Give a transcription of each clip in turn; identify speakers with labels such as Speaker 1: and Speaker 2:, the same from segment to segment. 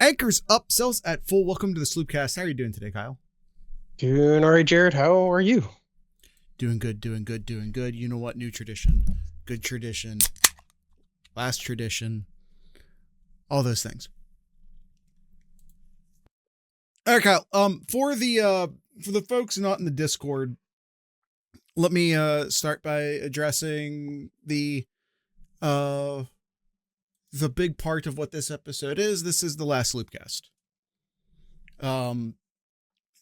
Speaker 1: Anchors up, sales at full. Welcome to the Sloopcast. How are you doing today, Kyle?
Speaker 2: Doing all right, Jared. How are you?
Speaker 1: Doing good, doing good, doing good. You know what? New tradition, good tradition, last tradition, all those things. All right, Kyle. For the folks not in the Discord, let me start by addressing uh the big part of what this episode is. This is the last Sloopcast. And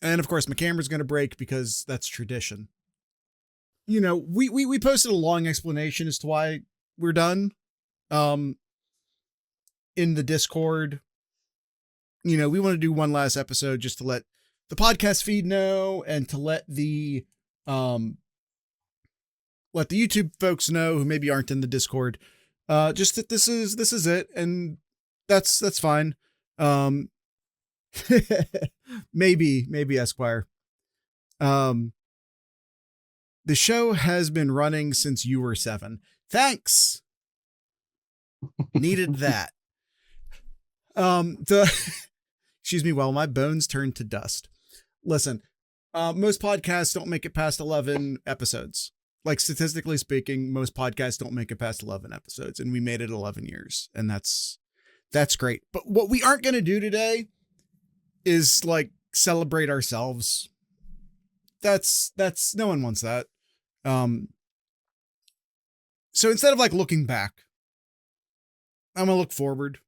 Speaker 1: of course, my camera's going to break because that's tradition. You know, we posted a long explanation as to why we're done. In the Discord, you know, we want to do one last episode just to let the podcast feed know and to let the YouTube folks know who maybe aren't in the Discord, just that this is it, and that's fine. Maybe Esquire. The show has been running since you were 7. Thanks. Needed that. Excuse me, while my bones turn to dust. Listen, most podcasts don't make it past 11 episodes. Like, statistically speaking, most podcasts don't make it past 11 episodes, and we made it 11 years, and that's great. But what we aren't going to do today is like celebrate ourselves. That's no one wants that. So instead of like looking back, I'm gonna look forward.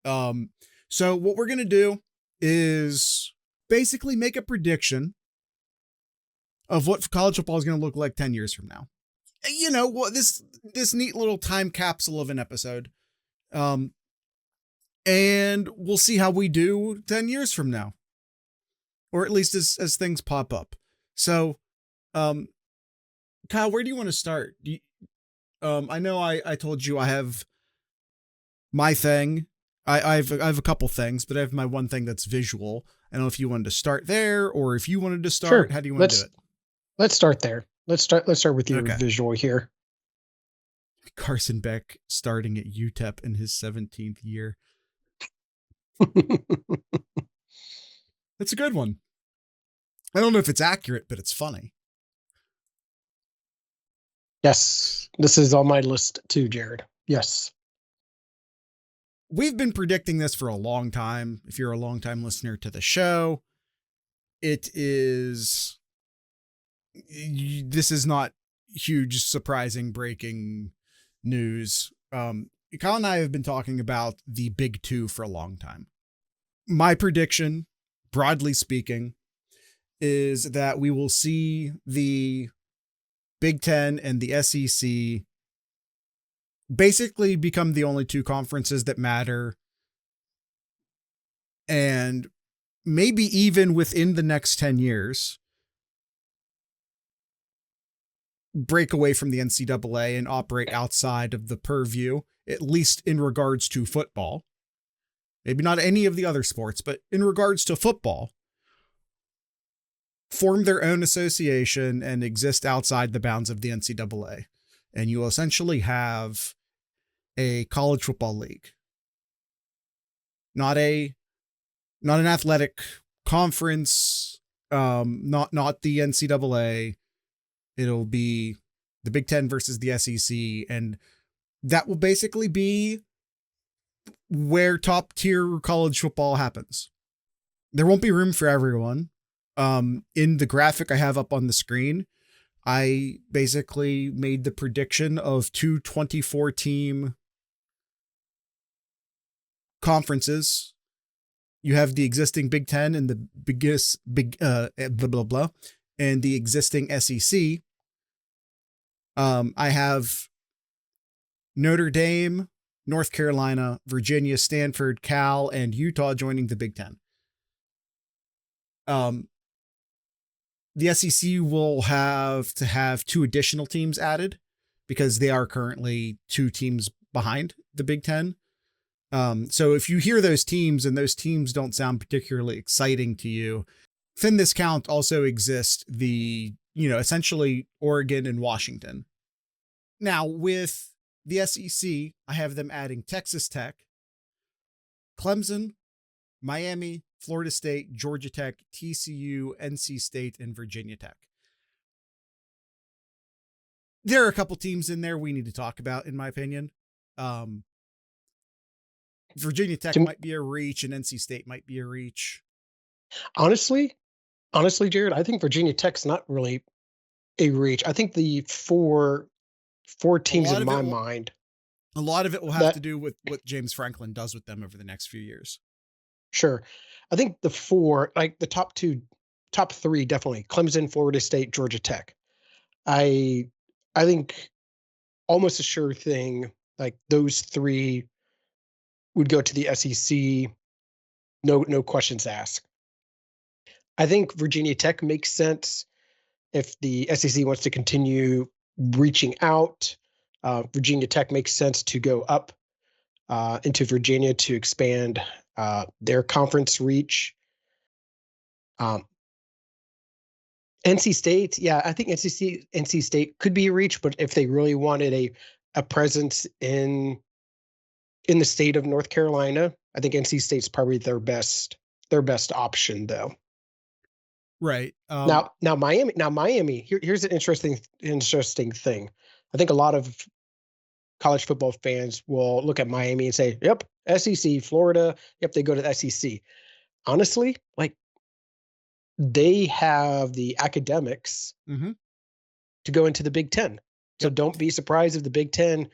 Speaker 1: So what we're gonna do is basically make a prediction of what college football is gonna look like 10 years from now. You know what, this neat little time capsule of an episode. And we'll see how we do 10 years from now, or at least as things pop up. So, Kyle, where do you want to start? I know I told you I have my thing. I have a couple things, but I have my one thing that's visual. I don't know if you wanted to start there or if you wanted to start.
Speaker 2: Sure.
Speaker 1: How do you want to do it?
Speaker 2: Let's start there. Let's start with your
Speaker 1: Okay.
Speaker 2: visual here.
Speaker 1: Carson Beck starting at UTEP in his 17th year. That's a good one. I don't know if it's accurate, but it's funny.
Speaker 2: Yes, this is on my list too, Jared. Yes.
Speaker 1: We've been predicting this for a long time. If you're a long-time listener to the show, this is not huge, surprising, breaking news. Kyle and I have been talking about the Big Two for a long time. My prediction, broadly speaking, is that we will see the Big Ten and the SEC basically become the only two conferences that matter. And maybe even within the next 10 years, break away from the NCAA and operate outside of the purview, at least in regards to football. Maybe not any of the other sports, but in regards to football, form their own association and exist outside the bounds of the NCAA. And you will essentially have a college football league. Not an athletic conference, not the NCAA. It'll be the Big Ten versus the SEC, and that will basically be where top tier college football happens. There won't be room for everyone. In the graphic I have up on the screen, I basically made the prediction of 2 24-team conferences. You have the existing Big Ten and the and the existing SEC. I have Notre Dame, North Carolina, Virginia, Stanford, Cal, and Utah joining the Big Ten. The SEC will have to have 2 additional teams added because they are currently 2 teams behind the Big Ten. So if you hear those teams and those teams don't sound particularly exciting to you, within this count also exist the, essentially Oregon and Washington. Now with the SEC, I have them adding Texas Tech, Clemson, Miami, Florida State, Georgia Tech, TCU, NC State, and Virginia Tech. There are a couple teams in there we need to talk about, in my opinion. Virginia Tech might be a reach, and NC State might be a reach.
Speaker 2: Honestly, Jared, I think Virginia Tech's not really a reach. I think the four teams in my mind.
Speaker 1: A lot of it will have to do with what James Franklin does with them over the next few years.
Speaker 2: Sure. I think the four, like the top three, definitely Clemson, Florida State, Georgia Tech. I think almost a sure thing, like those three would go to the SEC. No questions asked. I think Virginia Tech makes sense if the SEC wants to continue reaching out. Virginia Tech makes sense to go up into Virginia to expand their conference reach. NC State, yeah, I think NC State could be a reach, but if they really wanted a presence in the state of North Carolina, I think NC State's probably their best option, though.
Speaker 1: Right.
Speaker 2: Now Miami. Here's an interesting thing. I think a lot of college football fans will look at Miami and say, "Yep, SEC, Florida. Yep, they go to the SEC." Honestly, like they have the academics to go into the Big Ten. So don't be surprised if the Big Ten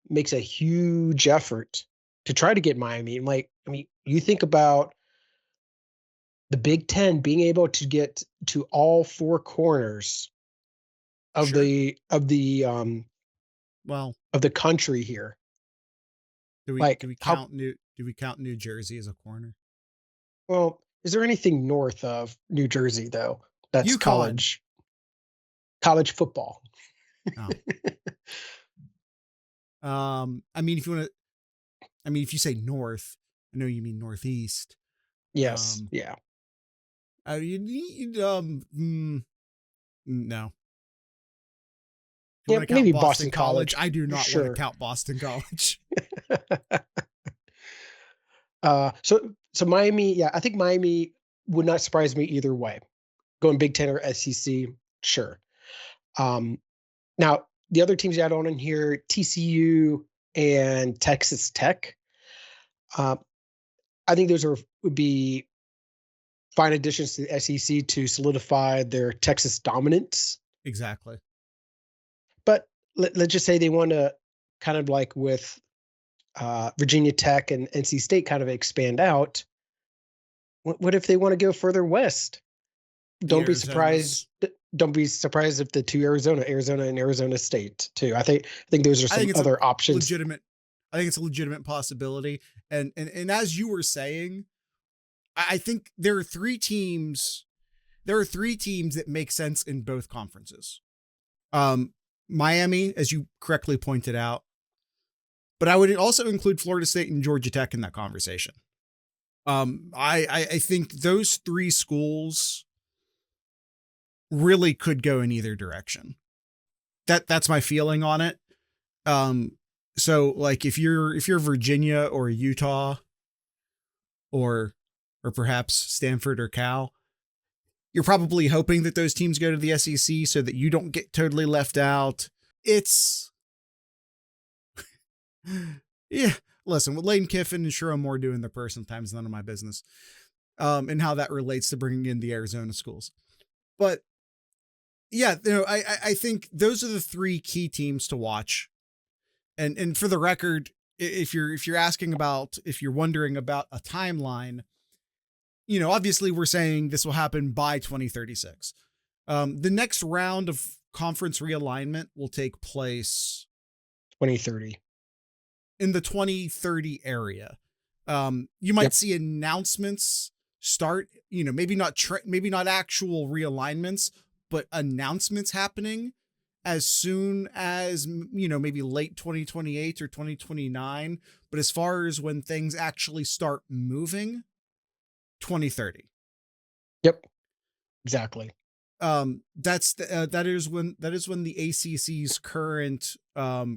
Speaker 2: makes a huge effort to try to get Miami. Like, I mean, you think about the Big Ten being able to get to all four corners of the country here.
Speaker 1: Do we count New Jersey as a corner?
Speaker 2: Well, is there anything north of New Jersey though? That's UConn. College football.
Speaker 1: Oh. I mean, if you say north, I know you mean northeast.
Speaker 2: Yes. Yeah.
Speaker 1: No.
Speaker 2: Yeah, maybe Boston College.
Speaker 1: I do not want to count Boston College.
Speaker 2: So Miami, yeah, I think Miami would not surprise me either way. Going Big Ten or SEC, sure. Now the other teams you add on in here, TCU and Texas Tech. I think those would be fine additions to the SEC to solidify their Texas dominance.
Speaker 1: Exactly.
Speaker 2: But let's just say they want to kind of like with Virginia Tech and NC State kind of expand out. What if they want to go further west? Don't be surprised if the two Arizona and Arizona State too. I think those are some other options.
Speaker 1: I think it's a legitimate possibility. And as you were saying, I think there are three teams that make sense in both conferences. Miami, as you correctly pointed out, but I would also include Florida State and Georgia Tech in that conversation. I think those three schools really could go in either direction. That's my feeling on it. So like if you're Virginia or Utah or perhaps Stanford or Cal, you're probably hoping that those teams go to the SEC so that you don't get totally left out. It's yeah. Listen, with Lane Kiffin and Sherrod Moore doing their personal time is none of my business. And how that relates to bringing in the Arizona schools. But yeah, I think those are the three key teams to watch. And for the record, if you're wondering about a timeline, obviously we're saying this will happen by 2036. The next round of conference realignment will take place
Speaker 2: 2030.
Speaker 1: In the 2030 area. You might see announcements start, maybe not actual realignments, but announcements happening as soon as, maybe late 2028 or 2029. But as far as when things actually start moving, 2030.
Speaker 2: Yep. Exactly.
Speaker 1: That is when the ACC's current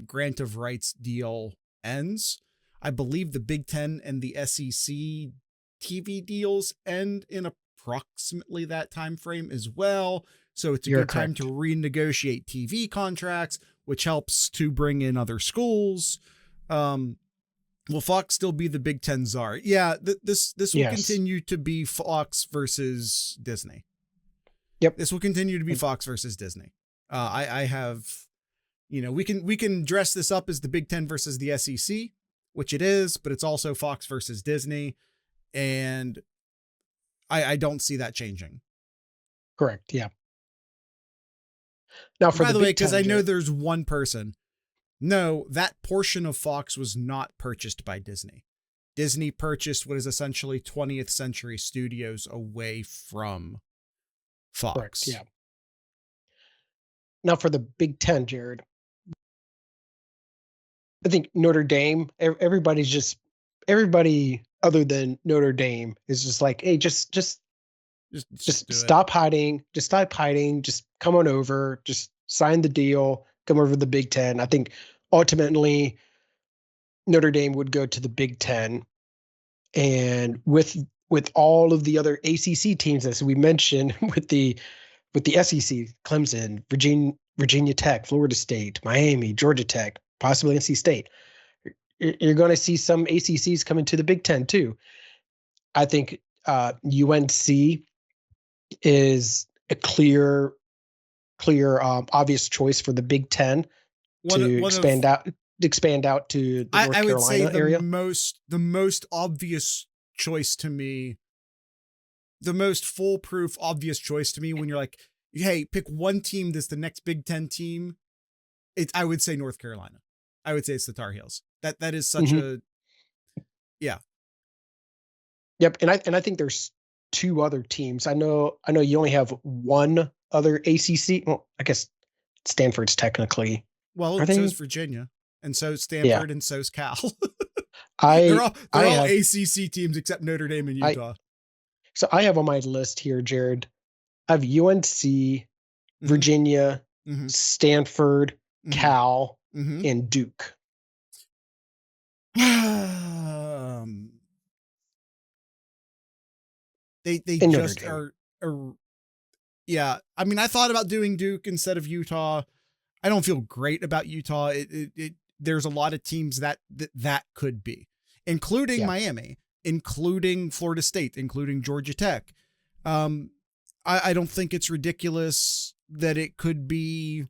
Speaker 1: grant of rights deal ends. I believe the Big Ten and the SEC TV deals end in approximately that time frame as well. So it's a
Speaker 2: You're
Speaker 1: good time to
Speaker 2: correct.
Speaker 1: renegotiate TV contracts, which helps to bring in other schools. Will Fox still be the Big Ten czar? Yeah, this will
Speaker 2: Yes.
Speaker 1: continue to be Fox versus Disney.
Speaker 2: Yep.
Speaker 1: This will continue to be Fox versus Disney. I have, we can dress this up as the Big Ten versus the SEC, which it is, but it's also Fox versus Disney, and I don't see that changing.
Speaker 2: Correct. Yeah. Now for
Speaker 1: By
Speaker 2: the
Speaker 1: the way,
Speaker 2: Big
Speaker 1: because
Speaker 2: Ten,
Speaker 1: I know
Speaker 2: Jared.
Speaker 1: there's one person. No, that portion of Fox was not purchased by Disney. Disney purchased what is essentially 20th Century Studios away from
Speaker 2: Correct.
Speaker 1: Fox.
Speaker 2: Yeah. Now for the Big Ten, Jared. I think Notre Dame. Everybody other than Notre Dame is just like, hey,
Speaker 1: Just
Speaker 2: just
Speaker 1: do it.
Speaker 2: stop hiding. Just stop hiding. Just come on over. Just sign the deal. Come over to the Big Ten. I think ultimately Notre Dame would go to the Big Ten, and with all of the other ACC teams as we mentioned, with the SEC, Clemson, Virginia Tech, Florida State, Miami, Georgia Tech, possibly NC State. You're going to see some ACCs coming to the Big Ten too. I think UNC is a clear, obvious choice for the Big Ten
Speaker 1: One
Speaker 2: to
Speaker 1: one of
Speaker 2: expand out to the North
Speaker 1: I would say
Speaker 2: Carolina area.
Speaker 1: the most obvious choice to me, the most foolproof obvious choice to me when you're like, hey, pick one team that's the next Big Ten team. I would say North Carolina. I would say it's the Tar Heels. That is such
Speaker 2: Mm-hmm.
Speaker 1: a yeah.
Speaker 2: Yep, and I think there's two other teams. I know you only have one other ACC. Well, I guess Stanford's technically.
Speaker 1: Well,
Speaker 2: Are
Speaker 1: and so's
Speaker 2: they?
Speaker 1: Virginia, and so's
Speaker 2: Yeah.
Speaker 1: Stanford, and so's Cal. they're
Speaker 2: I
Speaker 1: all
Speaker 2: I
Speaker 1: they're all
Speaker 2: have
Speaker 1: ACC teams except Notre Dame and
Speaker 2: I
Speaker 1: Utah.
Speaker 2: so I have on my list here, Jared. I have UNC,
Speaker 1: Mm-hmm.
Speaker 2: Virginia,
Speaker 1: Mm-hmm.
Speaker 2: Stanford,
Speaker 1: Mm-hmm.
Speaker 2: Cal,
Speaker 1: Mm-hmm.
Speaker 2: and Duke.
Speaker 1: They
Speaker 2: And Notre
Speaker 1: just
Speaker 2: Dame.
Speaker 1: are yeah. I mean, I thought about doing Duke instead of Utah. I don't feel great about Utah. There's a lot of teams that could be, including
Speaker 2: Yeah.
Speaker 1: Miami, including Florida State, including Georgia Tech. Um, I don't think it's ridiculous that it could be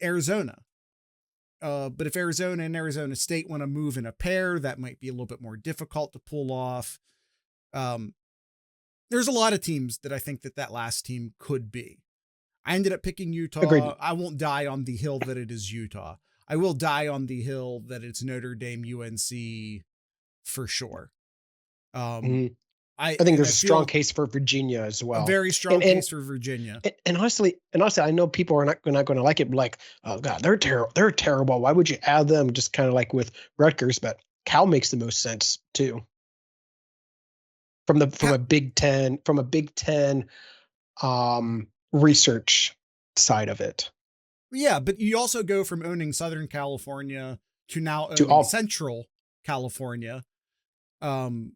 Speaker 1: Arizona. But if Arizona and Arizona State want to move in a pair, that might be a little bit more difficult to pull off. Um, there's a lot of teams that I think that last team could be. I ended up picking
Speaker 2: Agreed.
Speaker 1: Utah. I won't die on the hill that it is Utah. I will die on the hill that it's Notre Dame, UNC for sure. Um,
Speaker 2: Mhm. I think
Speaker 1: and
Speaker 2: there's
Speaker 1: I
Speaker 2: a strong
Speaker 1: feel
Speaker 2: case for Virginia as
Speaker 1: a
Speaker 2: well.
Speaker 1: very
Speaker 2: And
Speaker 1: strong
Speaker 2: and
Speaker 1: case for Virginia.
Speaker 2: and honestly, I know people are not going to like it. Like, oh god, they're terrible. They're terrible. Why would you add them? Just kind of like with Rutgers, but Cal makes the most sense too. From a Big Ten research side of it
Speaker 1: Yeah, but you also go from owning Southern California to now
Speaker 2: to
Speaker 1: owning
Speaker 2: all.
Speaker 1: Central California. Um,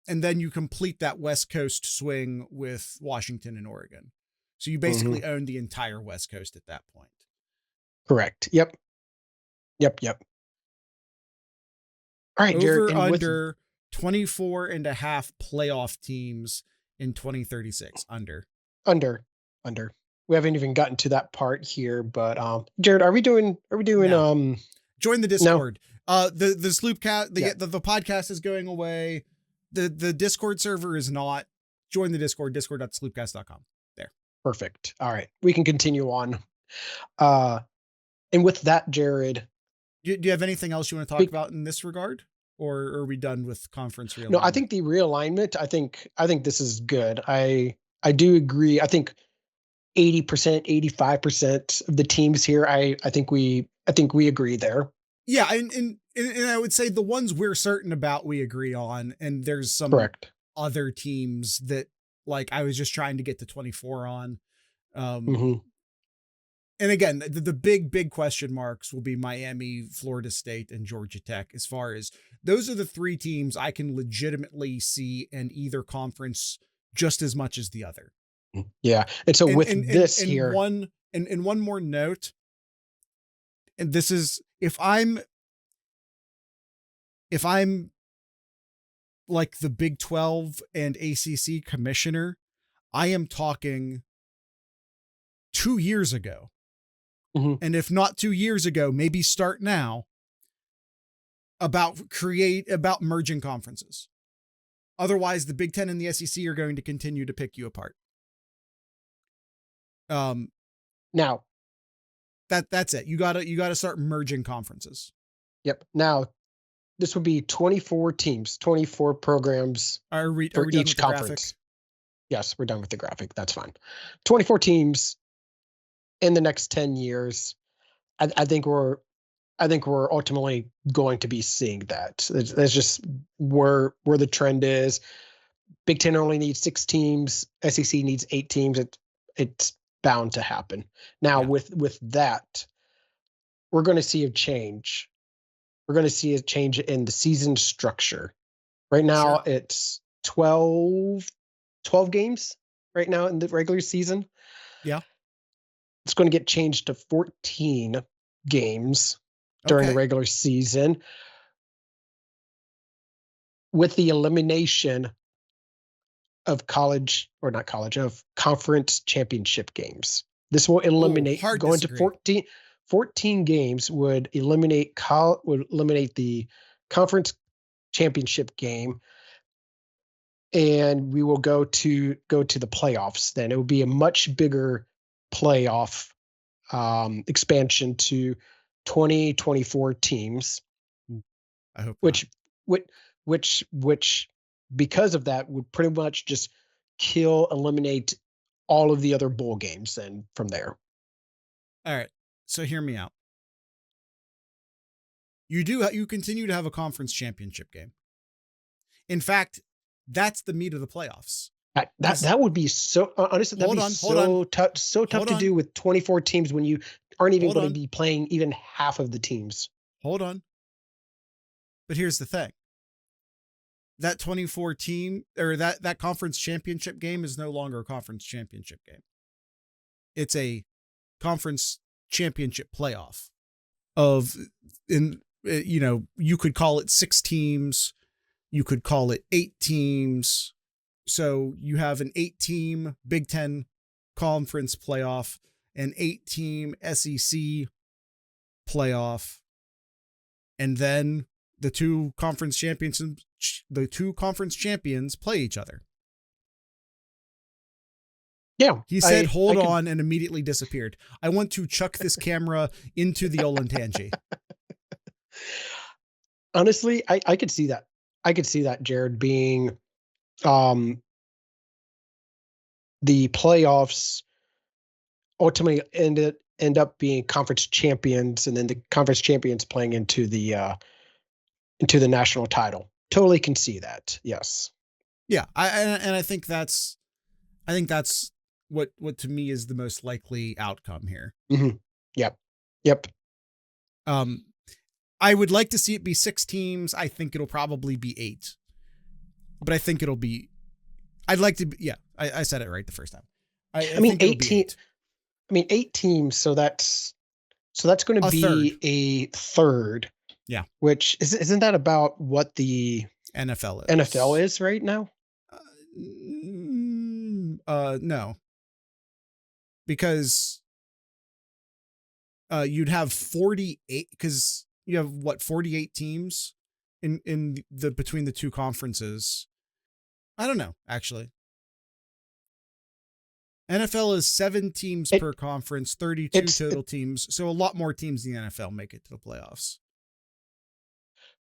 Speaker 1: and then you complete that West Coast swing with Washington and Oregon. So you
Speaker 2: Mhm.
Speaker 1: basically own the entire West Coast at that point.
Speaker 2: Correct. Yep. Yep. Yep. All right, Jared.
Speaker 1: Over
Speaker 2: And with
Speaker 1: under 24 and a half playoff teams in 2036.
Speaker 2: under under, we haven't even gotten to that part here. But Jared, are we doing
Speaker 1: No. Join the
Speaker 2: no?
Speaker 1: Discord. The Sloopcast,
Speaker 2: Yeah.
Speaker 1: the podcast is going away. The Discord server is not. Join the Discord, discord.sloopcast.com. There.
Speaker 2: Perfect. All right, we can continue on. Uh, and with that, Jared,
Speaker 1: Do you have anything else you want to talk
Speaker 2: big,
Speaker 1: about in this regard? Or are we done with conference
Speaker 2: no, I
Speaker 1: realignment?
Speaker 2: think the realignment. I think this is good. I do agree. I think 80%, 85% of the teams here. I think we agree there.
Speaker 1: Yeah, and I would say the ones we're certain about we agree on, and there's some
Speaker 2: Correct.
Speaker 1: other teams that like I was just trying to get to 24 on. Um,
Speaker 2: Mm-hmm.
Speaker 1: And again, the big question marks will be Miami, Florida State, and Georgia Tech. As far as those are the three teams I can legitimately see in either conference just as much as the other.
Speaker 2: Yeah. And so with this
Speaker 1: and
Speaker 2: here,
Speaker 1: one more note, and this is if I'm like the Big 12 and ACC commissioner, I am talking 2 years ago.
Speaker 2: Mhm.
Speaker 1: And if not 2 years ago, maybe start now about merging conferences. Otherwise, the Big 10 and the SEC are going to continue to pick you apart.
Speaker 2: Now
Speaker 1: that's it. You gotta start merging conferences.
Speaker 2: Yep. Now this would be 24 teams, 24 programs
Speaker 1: Are we
Speaker 2: for
Speaker 1: done
Speaker 2: each
Speaker 1: with the
Speaker 2: conference.
Speaker 1: graphic?
Speaker 2: Yes, we're done with the graphic. That's fine. 24 teams in the next 10 years. I think we're ultimately going to be seeing that. That's just where the trend is. Big Ten only needs 6 teams. SEC needs 8 teams. It's bound to happen. Now with that, we're going to see a change. We're going to see a change in the season structure. Right now, it's 12 games right now in the regular season.
Speaker 1: Yeah.
Speaker 2: It's going to get changed to 14 games during the regular season with the elimination of of conference championship games. This will eliminate going to 14 games would eliminate the conference championship game, and we will go to the playoffs. Then it will be a much bigger playoff expansion to 24 teams.
Speaker 1: I hope
Speaker 2: which because of that would pretty much just eliminate all of the other bowl games then from there.
Speaker 1: All right. So hear me out. You continue to have a conference championship game. In fact, that's the meat of the playoffs.
Speaker 2: That would be so honestly. That'd be so tough to do with 24 teams when you aren't even going to be playing even half of the teams.
Speaker 1: Hold on. But here's the thing. That 24 team or that conference championship game is no longer a conference championship game. It's a conference championship playoff you could call it 6 teams. You could call it 8 teams. So you have an 8-team Big Ten conference playoff, an 8-team SEC playoff, and then the two conference champions play each other.
Speaker 2: Yeah.
Speaker 1: He said, hold on, and immediately disappeared. I want to chuck this camera into the Olentangy.
Speaker 2: Honestly, I could see that. I could see that, Jared, being the playoffs ultimately end up being conference champions, and then the conference champions playing into the national title. Totally can see that. Yes.
Speaker 1: Yeah. I think that's what to me is the most likely outcome here.
Speaker 2: Mm-hmm. Yep.
Speaker 1: I would like to see it be 6 teams. I think it'll probably be 8, but I think I'd like to be, yeah, I said it right the first time. I mean,
Speaker 2: 18. I mean, 8 teams. So that's going to be a third.
Speaker 1: Yeah.
Speaker 2: Which isn't that about what the
Speaker 1: NFL
Speaker 2: is right now?
Speaker 1: No. Because you'd have 48 because you have 48 teams in the between the two conferences. I don't know, actually. NFL is 7 teams per conference, 32 total teams. So a lot more teams in the NFL make it to the playoffs.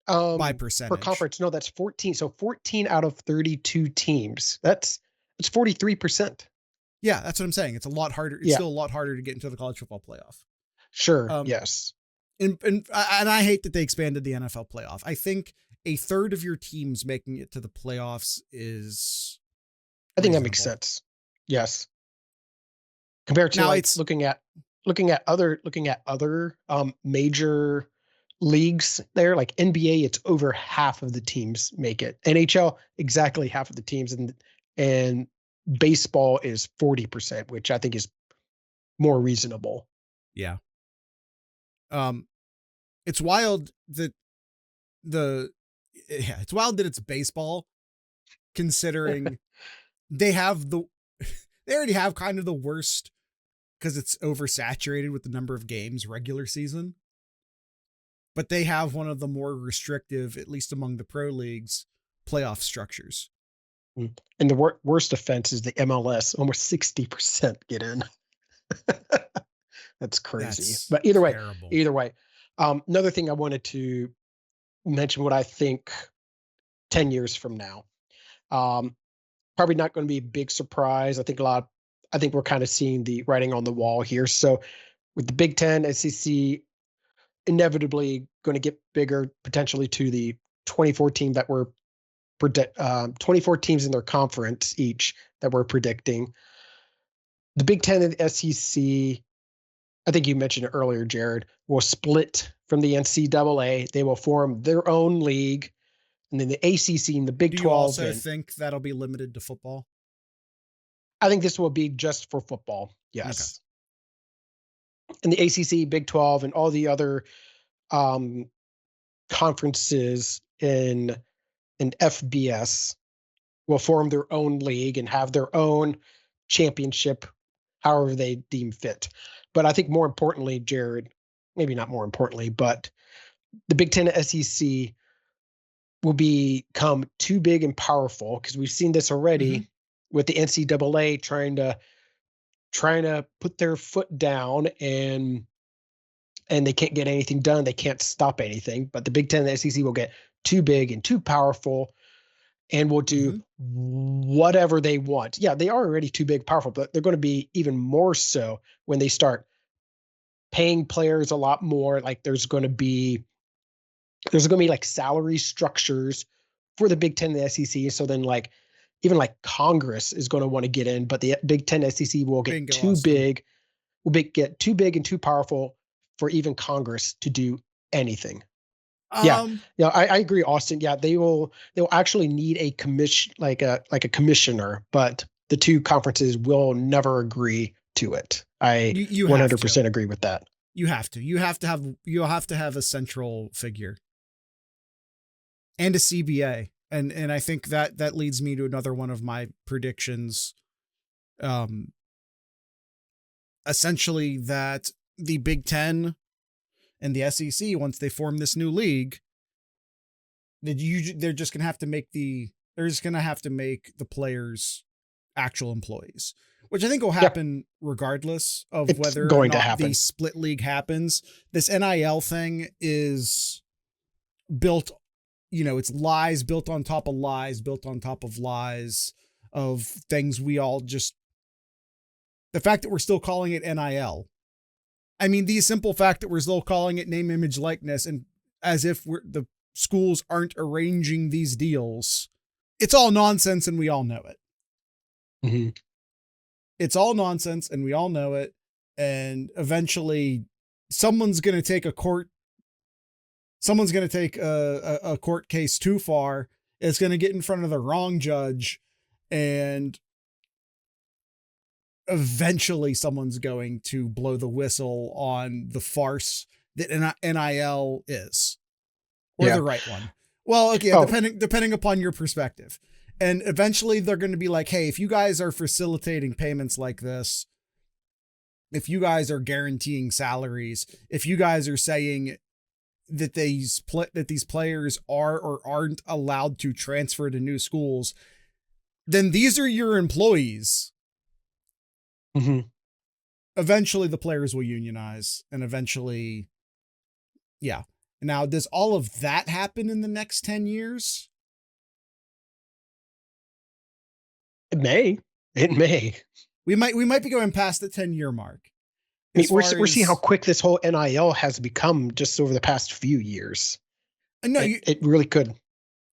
Speaker 1: By percentage.
Speaker 2: Per conference, no, that's 14. So 14 out of 32 teams. It's 43%.
Speaker 1: Yeah, that's what I'm saying. It's a lot harder. It's still a lot harder to get into the college football playoff.
Speaker 2: Sure. Yes.
Speaker 1: And I hate that they expanded the NFL playoff. I think a third of your teams making it to the playoffs is
Speaker 2: I think that makes sense. Yes. Compared to looking at looking at other major leagues there, like NBA, it's over half of the teams make it. NHL, exactly half of the teams, and baseball is 40%, which I think is more reasonable.
Speaker 1: Yeah. Um, it's wild that the yeah, it's wild that it's baseball, considering they have the they already have kind of the worst because it's oversaturated with the number of games regular season, but they have one of the more restrictive, at least among the pro leagues, playoff structures.
Speaker 2: And the worst offense is the MLS. Almost 60% get in. That's crazy.
Speaker 1: That's
Speaker 2: But either way,
Speaker 1: terrible.
Speaker 2: either way. Another thing I wanted to mention what I think 10 years from now. Um, Probably not going to be a big surprise. I think we're kind of seeing the writing on the wall here. So with the Big Ten, SEC inevitably going to get bigger, potentially to the 24 team that we're 24 teams in their conference each that we're predicting. The Big Ten and the SEC, I think you mentioned it earlier, Jared, will split from the NCAA. They will form their own league. And then the ACC and the Big
Speaker 1: Do you
Speaker 2: 12.
Speaker 1: also
Speaker 2: And
Speaker 1: think that'll be limited to football?
Speaker 2: I think this will be just for football.
Speaker 1: Okay.
Speaker 2: Yes. And the ACC, Big 12, and all the other um, conferences in FBS will form their own league and have their own championship, however they deem fit. But I think more importantly, Jared, maybe not more importantly, but the Big Ten SEC will become too big and powerful because we've seen this already with the NCAA trying to put their foot down and they can't get anything done. They can't stop anything. But the Big Ten and the SEC will get too big and too powerful and will do whatever they want. Yeah, they are already too big, powerful, but they're going to be even more so when they start paying players a lot more. Like there's going to be like salary structures for the Big Ten and the SEC. So then like even like Congress is going to want to get in, but the Big Ten SEC will get
Speaker 1: Bingo,
Speaker 2: too
Speaker 1: Austin.
Speaker 2: big, get too big and too powerful for even Congress to do anything. Yeah, yeah, I agree, Austin. Yeah, they'll actually need a commission, like a commissioner, but the two conferences will never agree to it. I
Speaker 1: you have to.
Speaker 2: 100% agree with that.
Speaker 1: You have to. You'll have to have a central figure and a CBA. And I think that leads me to another one of my predictions. Essentially that the Big Ten and the SEC, once they form this new league, they're just gonna have to make the players actual employees, which I think will
Speaker 2: Yeah,
Speaker 1: happen regardless of
Speaker 2: it's
Speaker 1: whether or
Speaker 2: going to
Speaker 1: not the
Speaker 2: happen.
Speaker 1: split league happens. This NIL thing is built, it's lies built on top of lies, built on top of lies of things we all just, the fact that we're still calling it NIL. I mean, the simple fact that we're still calling it name, image, likeness, and as if the schools aren't arranging these deals, it's all nonsense and we all know it.
Speaker 2: Mm-hmm.
Speaker 1: It's all nonsense and we all know it. And eventually someone's going to take a court case too far. It's going to get in front of the wrong judge, and eventually someone's going to blow the whistle on the farce that NIL is, or the right one. Well, okay, depending upon your perspective. And eventually they're going to be like, hey, if you guys are facilitating payments like this, if you guys are guaranteeing salaries, if you guys are saying that these players are or aren't allowed to transfer to new schools, then these are your employees.
Speaker 2: Mm-hmm.
Speaker 1: Eventually the players will unionize, and eventually, yeah. Now, does all of that happen in the next 10 years?
Speaker 2: It may.
Speaker 1: We might be going past the 10-year mark.
Speaker 2: I mean, we're seeing how quick this whole NIL has become just over the past few years.
Speaker 1: No,
Speaker 2: it really could.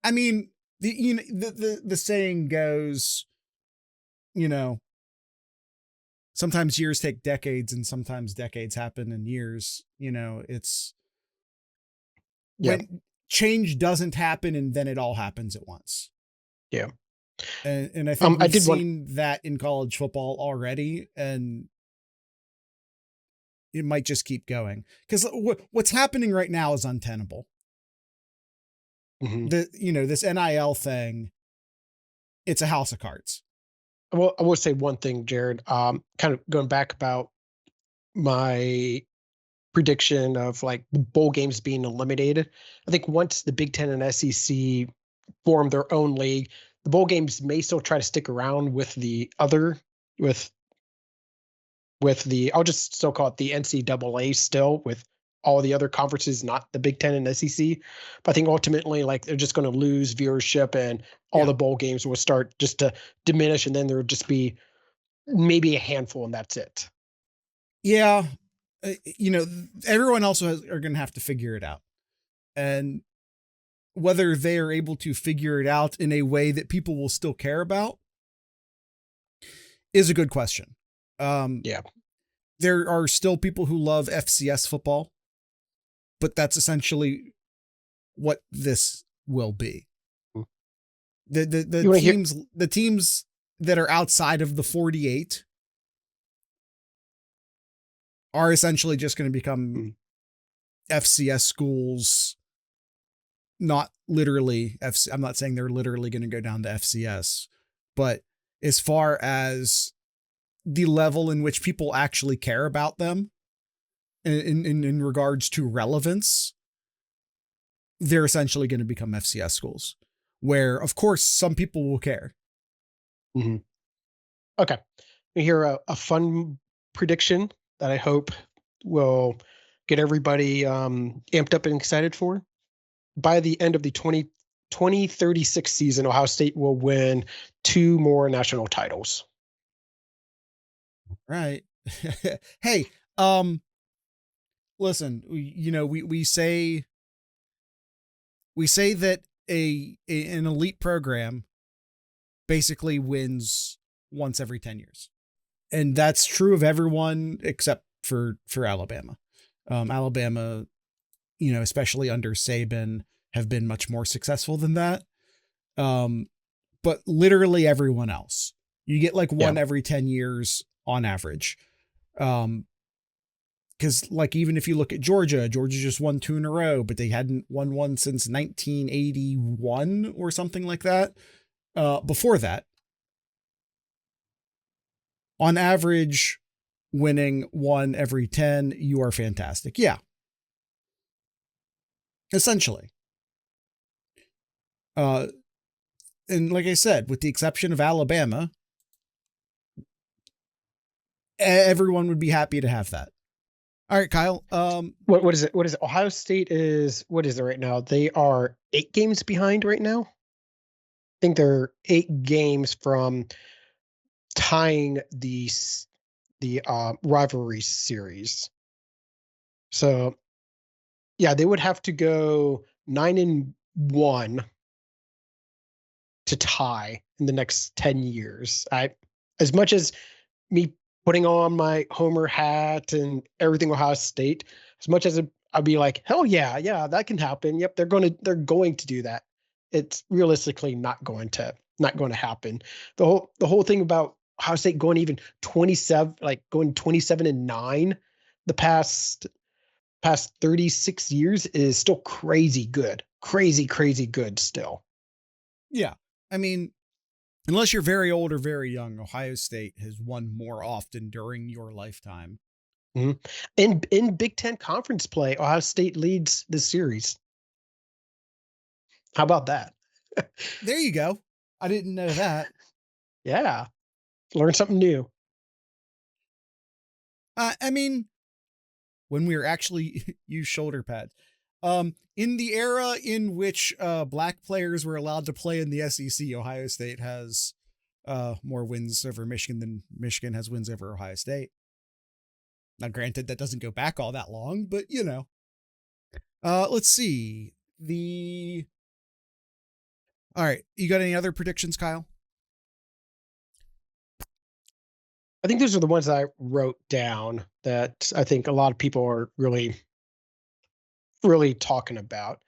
Speaker 1: I mean, the saying goes, sometimes years take decades and sometimes decades happen in years. It's
Speaker 2: Yeah.
Speaker 1: when change doesn't happen and then it all happens at once.
Speaker 2: Yeah.
Speaker 1: And I think
Speaker 2: I
Speaker 1: we've
Speaker 2: did want.
Speaker 1: seen that in college football already, and it might just keep going because what's happening right now is untenable.
Speaker 2: Mhm.
Speaker 1: This NIL thing, it's a house of cards.
Speaker 2: Well, I will say one thing, Jared. Kind of going back about my prediction of like the bowl games being eliminated. I think once the Big Ten and SEC form their own league, the bowl games may still try to stick around with the other with the I'll just still call it the NCAA still with all the other conferences, not the Big Ten and SEC. But I think ultimately, like they're just going to lose viewership, and all
Speaker 1: Yeah.
Speaker 2: the bowl games will start just to diminish, and then there would just be maybe a handful, and that's it.
Speaker 1: Yeah. Everyone else are going to have to figure it out. And whether they are able to figure it out in a way that people will still care about is a good question.
Speaker 2: Yeah.
Speaker 1: There are still people who love FCS football, but that's essentially what this will be. The
Speaker 2: You want to hear?
Speaker 1: teams that are outside of the 48 are essentially just going to become FCS schools. Not literally FC. I'm not saying they're literally going to go down to FCS, but as far as the level in which people actually care about them in regards to relevance, they're essentially going to become FCS schools where of course some people will care.
Speaker 2: Mm-hmm. Okay. We hear a fun prediction that I hope will get everybody amped up and excited for. By the end of the 2036 season, Ohio State will win 2 more national titles.
Speaker 1: Right. Hey, um, listen, we say that an elite program basically wins once every 10 years. And that's true of everyone except for Alabama. Alabama, especially under Saban, have been much more successful than that. But literally everyone else, you get like
Speaker 2: Yeah.
Speaker 1: one every 10 years on average. Because like even if you look at Georgia just won 2 in a row, but they hadn't won one since 1981 or something like that. Before that, on average, winning 1 every 10, you are fantastic. Yeah, essentially. Uh, and like I said, with the exception of Alabama, everyone would be happy to have that. All right, Kyle.
Speaker 2: What is it? What is it? Ohio State is what is it right now? They are 8 games behind right now. I think they're 8 games from tying the rivalry series. So yeah, they would have to go 9-1 to tie in the next 10 years. As much as me putting on my Homer hat and everything Ohio State, as much as I'd be like, hell yeah, yeah, that can happen. Yep, they're going to do that. It's realistically not going to happen. The whole thing about Ohio State going even 27, like going 27-9 the past 36 years is still crazy good. Crazy good still.
Speaker 1: Yeah, I mean, unless you're very old or very young, Ohio State has won more often during your lifetime.
Speaker 2: Mm-hmm. In Big Ten conference play, Ohio State leads the series. How about that?
Speaker 1: There you go. I didn't know that.
Speaker 2: Yeah, learn something new.
Speaker 1: I mean, when we were actually use shoulder pads. In the era in which black players were allowed to play in the SEC, Ohio State has more wins over Michigan than Michigan has wins over Ohio State. Now, granted, that doesn't go back all that long, but let's see. All right, you got any other predictions, Kyle?
Speaker 2: I think those are the ones I wrote down that I think a lot of people are really, really talking about.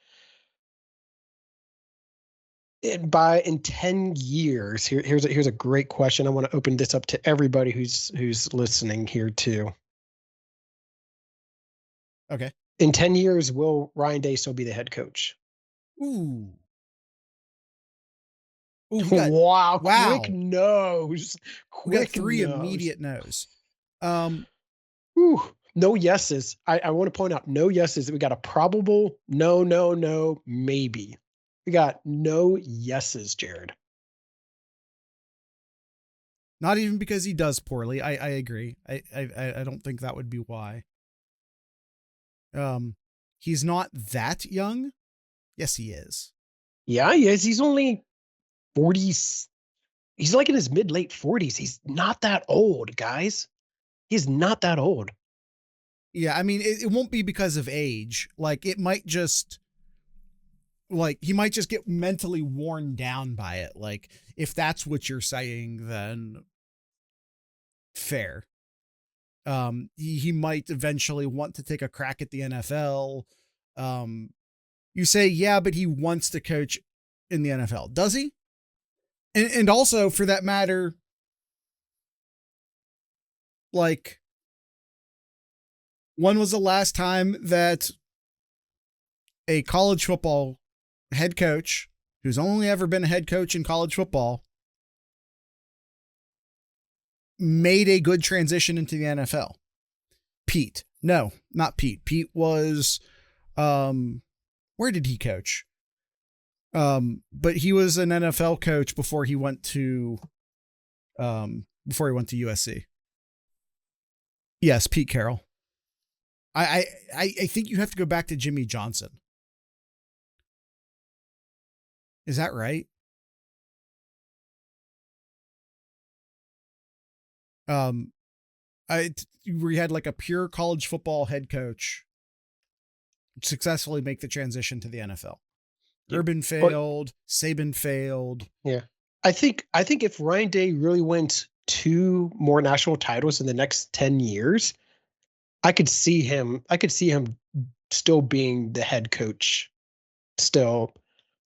Speaker 2: In 10 years, here's a great question. I want to open this up to everybody who's listening here too.
Speaker 1: Okay.
Speaker 2: In 10 years, will Ryan Day still be the head coach?
Speaker 1: Ooh. Ooh,
Speaker 2: Wow, quick
Speaker 1: wow.
Speaker 2: nose.
Speaker 1: We got
Speaker 2: Quick
Speaker 1: 3
Speaker 2: nose.
Speaker 1: immediate no's. Um,
Speaker 2: Whew. No yeses. I want to point out no yeses. We got a probable, no, no, no, maybe. We got no yeses, Jared.
Speaker 1: Not even because he does poorly. I agree. I don't think that would be why. He's not that young. Yes, he is.
Speaker 2: Yeah, he is. He's only 40s. He's like in his mid late 40s. He's not that old, guys. He's not that old.
Speaker 1: Yeah, I mean, it won't be because of age. Like, it might just, like, he might just get mentally worn down by it. Like, if that's what you're saying, then fair. He might eventually want to take a crack at the NFL. You say, yeah, but he wants to coach in the NFL. Does he? And also, for that matter, like, when was the last time that a college football head coach who's only ever been a head coach in college football made a good transition into the NFL? Pete. No, not Pete. Pete was, where did he coach? But he was an NFL coach before he went to USC. Yes, Pete Carroll. I think you have to go back to Jimmy Johnson. Is that right? Where you had like a pure college football head coach successfully make the transition to the NFL.
Speaker 2: Yeah.
Speaker 1: Urban failed, Saban failed.
Speaker 2: Yeah. I think if Ryan Day really wins 2 more national titles in the next 10 years, I could see him still being the head coach still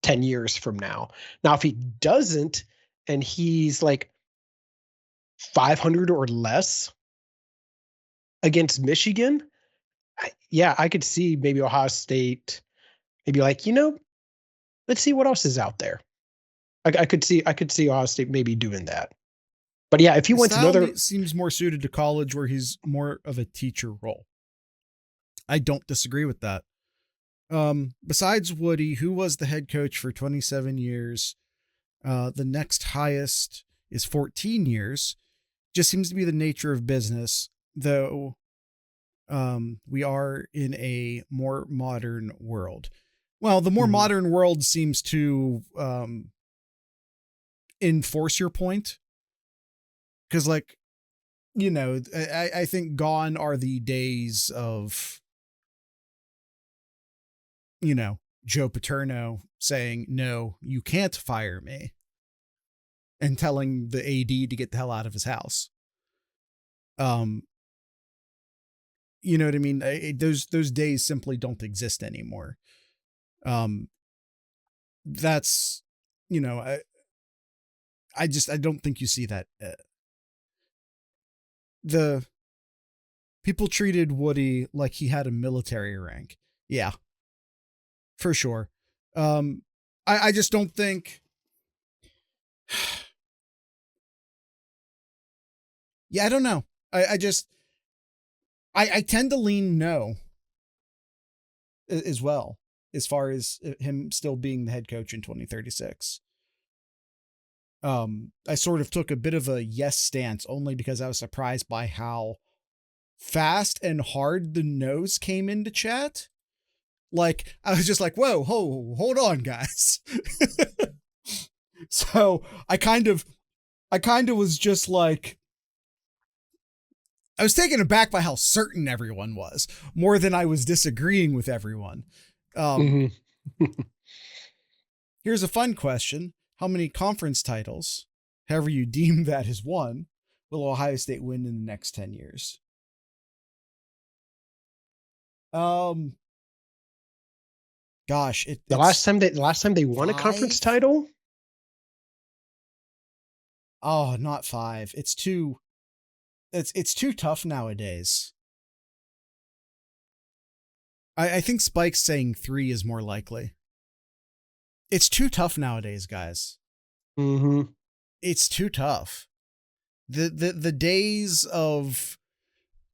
Speaker 2: 10 years from now. Now, if he doesn't and he's like 500 or less against Michigan, I could see maybe Ohio State maybe like, let's see what else is out there. I could see Ohio State maybe doing that. But yeah, if he
Speaker 1: His
Speaker 2: wins
Speaker 1: style
Speaker 2: another,
Speaker 1: seems more suited to college where he's more of a teacher role. I don't disagree with that. Besides Woody, who was the head coach for 27 years, the next highest is 14 years. Just seems to be the nature of business, though. We are in a more modern world. Well, the more modern world seems to enforce your point. Because, like, I think gone are the days of, Joe Paterno saying, no, you can't fire me, and telling the AD to get the hell out of his house. You know what I mean? Those days simply don't exist anymore. That's, I don't think you see that. The people treated Woody like he had a military rank. Yeah, for sure. I just don't think. Yeah, I don't know. I tend to lean no as well, as far as him still being the head coach in 2036. I sort of took a bit of a yes stance only because I was surprised by how fast and hard the no's came into chat. Like, I was just like, whoa, hold on, guys. So I kind of was just like, I was taken aback by how certain everyone was, more than I was disagreeing with everyone. Here's a fun question. How many conference titles, however you deem that, is won, will Ohio State win in the next 10 years? Um, gosh,
Speaker 2: The
Speaker 1: it's
Speaker 2: last time they won a conference
Speaker 1: 5.
Speaker 2: title?
Speaker 1: Oh, not 5. It's too tough nowadays. I think Spike's saying 3 is more likely. It's too tough nowadays, guys.
Speaker 2: Mm-hmm.
Speaker 1: It's too tough. The days of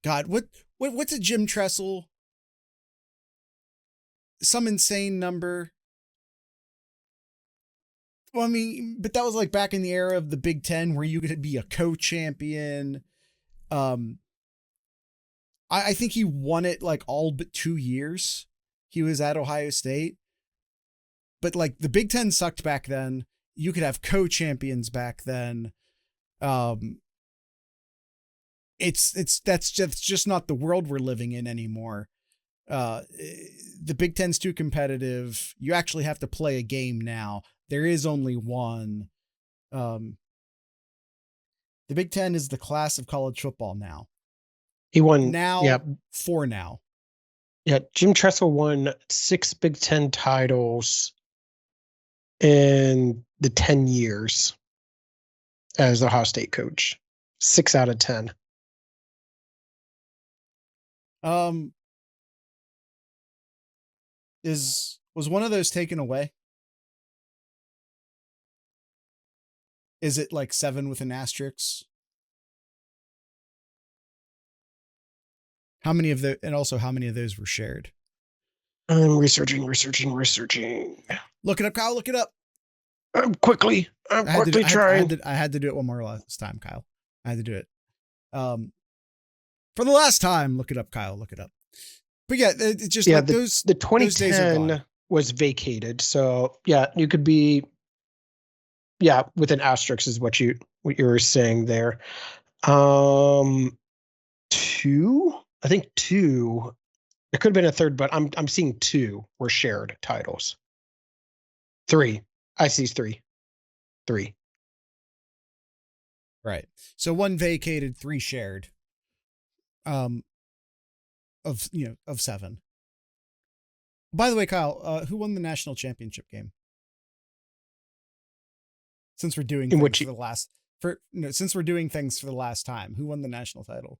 Speaker 1: God, what's a Jim Tressel? Some insane number. Well, I mean, but that was like back in the era of the Big Ten where you could be a co-champion. Um, I think he won it like all but 2 years. He was at Ohio State. But like the Big Ten sucked back then. You could have co-champions back then. That's just not the world we're living in anymore. The Big Ten's too competitive. You actually have to play a game now. There is only one. The Big Ten is the class of college football now.
Speaker 2: He won.
Speaker 1: Now,
Speaker 2: Yeah.
Speaker 1: 4 now.
Speaker 2: Yeah. Jim Tressel won 6 Big Ten titles in the 10 years as the Ohio State coach. 6 out of 10.
Speaker 1: Was one of those taken away? Is it like 7 with an asterisk? How many of the, and also how many of those were shared?
Speaker 2: I'm researching.
Speaker 1: Look it up, Kyle. Look it up.
Speaker 2: I'm quickly trying.
Speaker 1: I had to do it one more last time, Kyle. I had to do it. For the last time, look it up, Kyle. Look it up. But yeah, it's just like those.
Speaker 2: The 2010 was vacated, so yeah, you could be. Yeah, with an asterisk is what you were saying there. 2. I think 2. There could have been a third, but I'm seeing 2 were shared titles. 3. I see 3. 3.
Speaker 1: Right. So 1 vacated, 3 shared. Of 7. By the way, Kyle, who won the national championship game? Since we're doing things since we're doing things for the last time, who won the national title?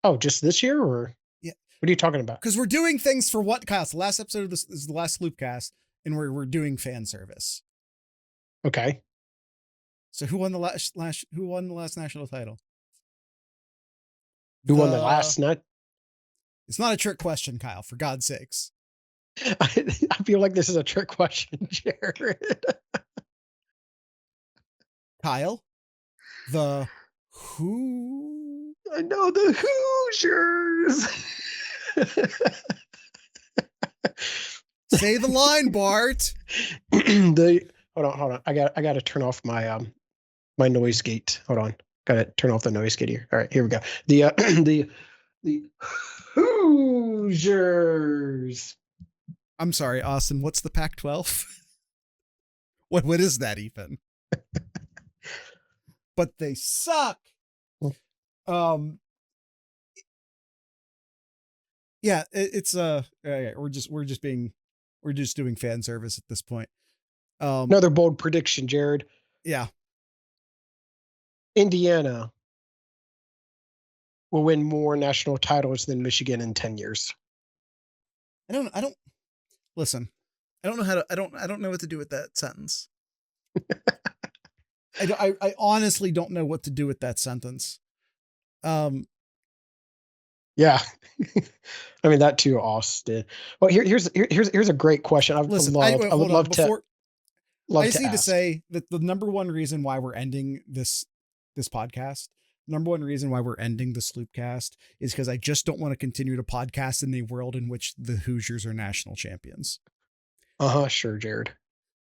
Speaker 2: Oh, just this year, or
Speaker 1: yeah?
Speaker 2: What are you talking about?
Speaker 1: Because we're doing things for what, Kyle? The last episode of this is the last Sloopcast, and we're doing fan service.
Speaker 2: Okay.
Speaker 1: So who won the last national title?
Speaker 2: Who won the last nut?
Speaker 1: It's not a trick question, Kyle, for God's sakes.
Speaker 2: I feel like this is a trick question, Jared.
Speaker 1: Kyle, the who?
Speaker 2: I know the Hoosiers.
Speaker 1: Say the line, Bart.
Speaker 2: Hold on. I got to turn off my my noise gate. Hold on. Got to turn off the noise gate here. All right, here we go. The Hoosiers.
Speaker 1: I'm sorry, Austin. What's the Pac-12? What is that even? But they suck. Yeah, we're just doing fan service at this point.
Speaker 2: Another bold prediction, Jared.
Speaker 1: Yeah.
Speaker 2: Indiana will win more national titles than Michigan in 10 years.
Speaker 1: I don't listen. I don't know what to do with that sentence. I honestly don't know what to do with that sentence.
Speaker 2: Yeah. I mean, that too, Austin. Well, here's a great question. I would love to
Speaker 1: say that the number one reason why we're ending this podcast, number one reason why we're ending the Sloopcast is because I just don't want to continue to podcast in a world in which the Hoosiers are national champions.
Speaker 2: Sure, Jared.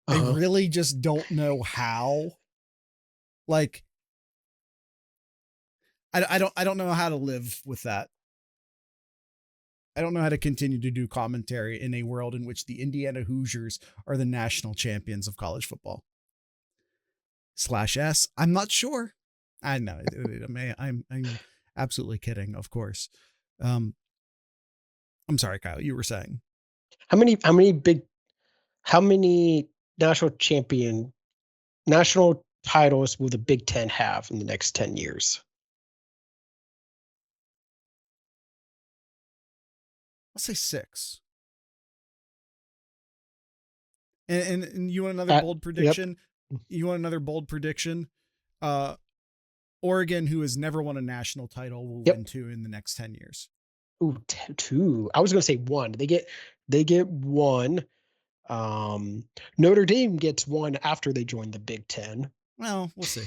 Speaker 1: I really just don't know how. Like, I don't know how to live with that. I don't know how to continue to do commentary in a world in which the Indiana Hoosiers are the national champions of college football. /S. I'm not sure. I know. I'm absolutely kidding, of course. Um, I'm sorry, Kyle. You were saying.
Speaker 2: How many national champion national titles will the Big Ten have in the next 10 years?
Speaker 1: I'll say 6. And you want another
Speaker 2: At,
Speaker 1: bold
Speaker 2: yep.
Speaker 1: prediction? You want another bold prediction? Uh, Oregon, who has never won a national title, will
Speaker 2: Yep.
Speaker 1: win 2 in the next 10 years.
Speaker 2: Ooh, two. I was going to say one. They get one. Notre Dame gets one after they join the Big Ten.
Speaker 1: Well, we'll see.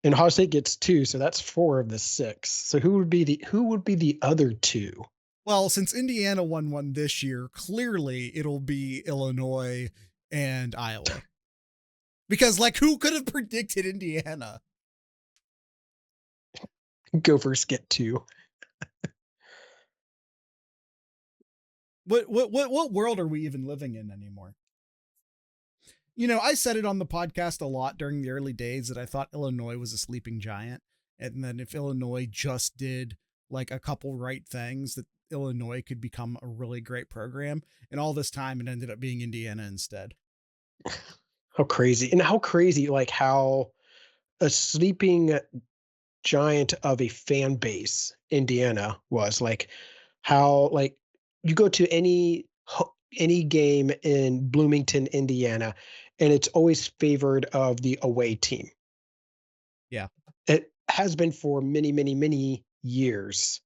Speaker 2: And Ohio State gets two, so that's 4 of the 6. So who would be the other two?
Speaker 1: Well, since Indiana won one this year, clearly it'll be Illinois and Iowa. Because, like, who could have predicted Indiana?
Speaker 2: Gophers get 2.
Speaker 1: What world are we even living in anymore? You know, I said it on the podcast a lot during the early days that I thought Illinois was a sleeping giant. And then if Illinois just did like a couple right things, that Illinois could become a really great program. And all this time it ended up being Indiana instead.
Speaker 2: How crazy. And how crazy, like how a sleeping giant of a fan base Indiana was. Like how like you go to any game in Bloomington, Indiana, and it's always favored of the away team.
Speaker 1: Yeah.
Speaker 2: It has been for many, many, many years.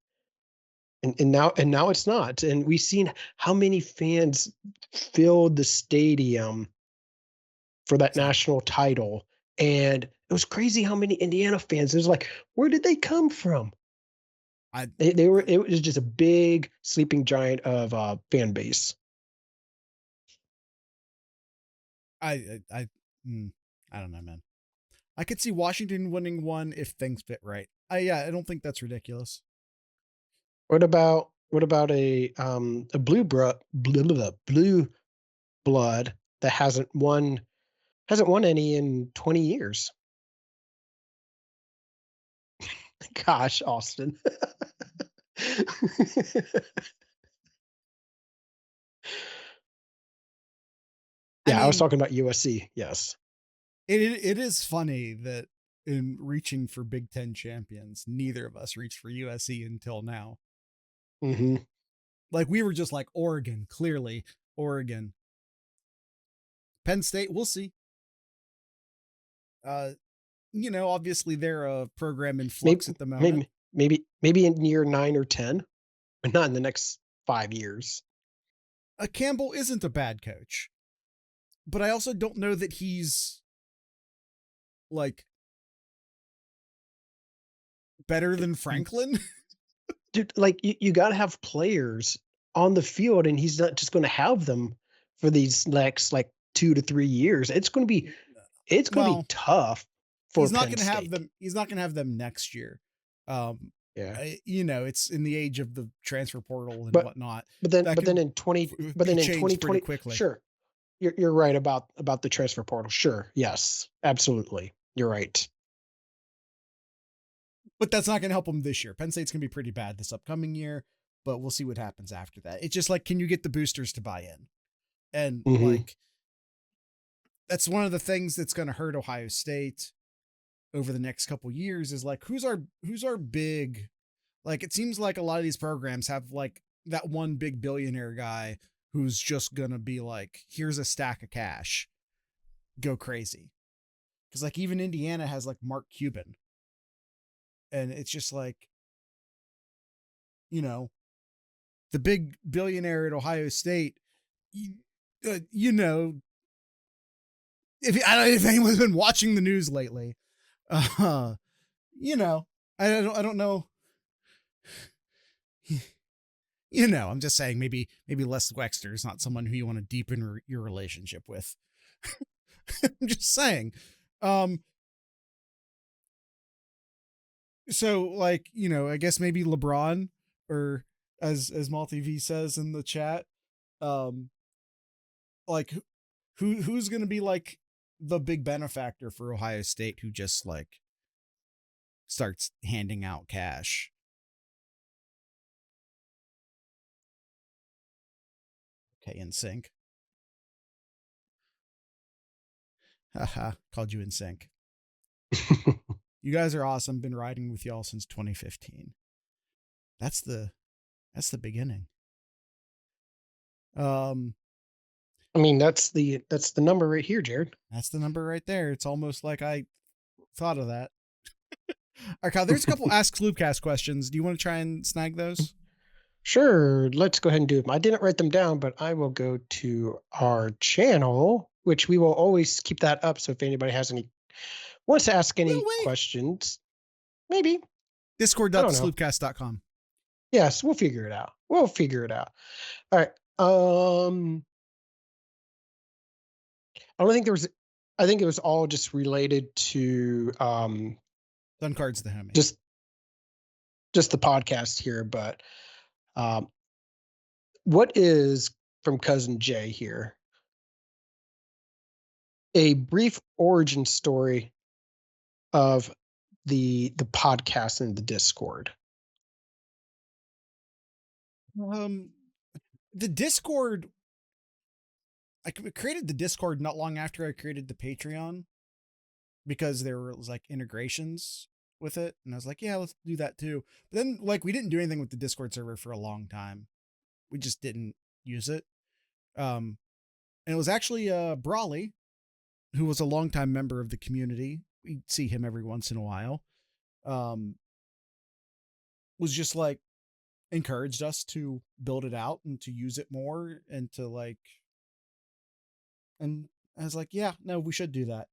Speaker 2: And now it's not. And we've seen how many fans filled the stadium for that national title. And it was crazy how many Indiana fans. It was like, where did they come from? They were. It was just a big sleeping giant of fan base.
Speaker 1: I I don't know, man. I could see Washington winning one if things fit right. I don't think that's ridiculous.
Speaker 2: What about a blue blood that hasn't won any in 20 years? Gosh, Austin.
Speaker 1: I
Speaker 2: Yeah, I was
Speaker 1: mean,
Speaker 2: talking about USC. Yes.
Speaker 1: it is funny that in reaching for Big Ten champions, neither of us reached for USC until now.
Speaker 2: Mm-hmm.
Speaker 1: Like we were just like Oregon, clearly Oregon. Penn State, we'll see. Uh, you know, obviously they're a program in
Speaker 2: Maybe,
Speaker 1: flux at the moment.
Speaker 2: maybe in year 9 or 10, but not in the next 5 years.
Speaker 1: Campbell isn't a bad coach, but I also don't know that he's like better than Franklin.
Speaker 2: Dude, like you got to have players on the field, and he's not just going to have them for these next like 2 to 3 years. It's going to be
Speaker 1: Well,
Speaker 2: tough for
Speaker 1: he's not
Speaker 2: Penn
Speaker 1: going to have
Speaker 2: State.
Speaker 1: them. He's not going to have them next year. Um,
Speaker 2: Yeah.
Speaker 1: you know, it's in the age of the transfer portal and
Speaker 2: But
Speaker 1: whatnot.
Speaker 2: but then
Speaker 1: That
Speaker 2: but then
Speaker 1: could
Speaker 2: in 20 but
Speaker 1: be
Speaker 2: then in
Speaker 1: changed pretty
Speaker 2: 2020,
Speaker 1: quickly.
Speaker 2: sure. You're right about the transfer portal. Sure. Yes. Absolutely. You're right.
Speaker 1: But that's not going to help them this year. Penn State's going to be pretty bad this upcoming year, but we'll see what happens after that. It's just like, can you get the boosters to buy in? And
Speaker 2: Mm-hmm.
Speaker 1: like, that's one of the things that's going to hurt Ohio State over the next couple years is like, who's our big, like, it seems like a lot of these programs have like that one big billionaire guy who's just going to be like, here's a stack of cash, go crazy. Cause like even Indiana has like Mark Cuban, and it's just like, you know, the big billionaire at Ohio State, you know, I don't know if anyone's been watching the news lately, uh, you know, I don't know, you know, I'm just saying maybe Les Wexner is not someone who you want to deepen your relationship with. I'm just saying. Um, so like, you know, I guess maybe LeBron, or as Malty V says in the chat, um, like who's going to be like the big benefactor for Ohio State who just like starts handing out cash. Okay, in sync. Haha, called you in sync. You guys are awesome. Been riding with y'all since 2015. That's the beginning.
Speaker 2: I mean, that's the number right here, Jared.
Speaker 1: That's the number right there. It's almost like I thought of that. All right, Kyle, there's a couple Ask Sloopcast questions. Do you want to try and snag those?
Speaker 2: Sure, let's go ahead and do them. I didn't write them down, but I will go to our channel, which we will always keep that up. So if anybody has any wants to ask any questions, maybe
Speaker 1: Discord.sloopcast.com.
Speaker 2: Yes, we'll figure it out. We'll figure it out. All right. I don't think there was. I think it was all just related to
Speaker 1: Done cards the homie.
Speaker 2: Just the podcast here, but what is from Cousin Jay here? A brief origin story of the podcast and the Discord.
Speaker 1: The Discord, I created the Discord not long after I created the Patreon because there was like integrations with it. And I was like, yeah, let's do that too. But then like we didn't do anything with the Discord server for a long time. We just didn't use it. And it was actually Brawley, who was a longtime member of the community. We see him every once in a while. Was just like encouraged us to build it out and to use it more and to like, and I was like, yeah, no, we should do that.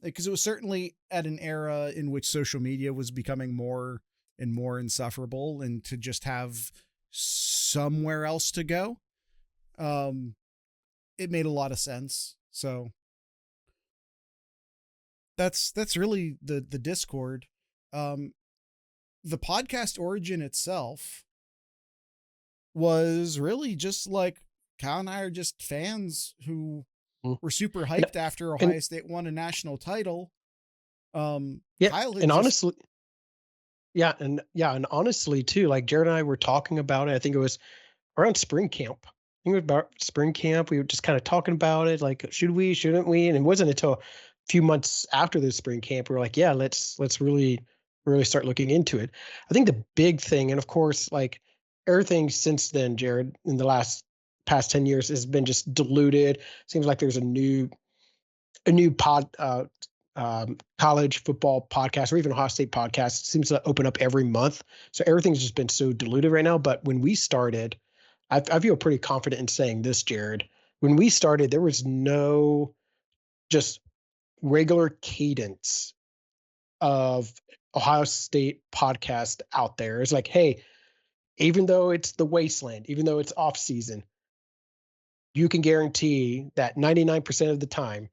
Speaker 1: Because it was certainly at an era in which social media was becoming more and more insufferable, and to just have somewhere else to go, it made a lot of sense. So that's really the Discord. The podcast origin itself was really just like Kyle and I are just fans who were super hyped after Ohio State won a national title.
Speaker 2: Yeah, Kyle and honestly, and honestly too, like Jared and I were talking about it. I think it was around spring camp. I think it was about spring camp. We were just kind of talking about it, like should we, shouldn't we? And it wasn't until a few months after the spring camp we were like, yeah, let's really start looking into it. I think the big thing, and of course, like everything since then, Jared, in the past 10 years has been just diluted. Seems like there's a new college football podcast, or even Ohio State podcast. It seems to open up every month. So everything's just been so diluted right now. But when we started, I feel pretty confident in saying this, Jared. When we started, there was no just regular cadence of Ohio State podcast out there. It's like, hey, even though it's the wasteland, even though it's off season, you can guarantee that 99% of the time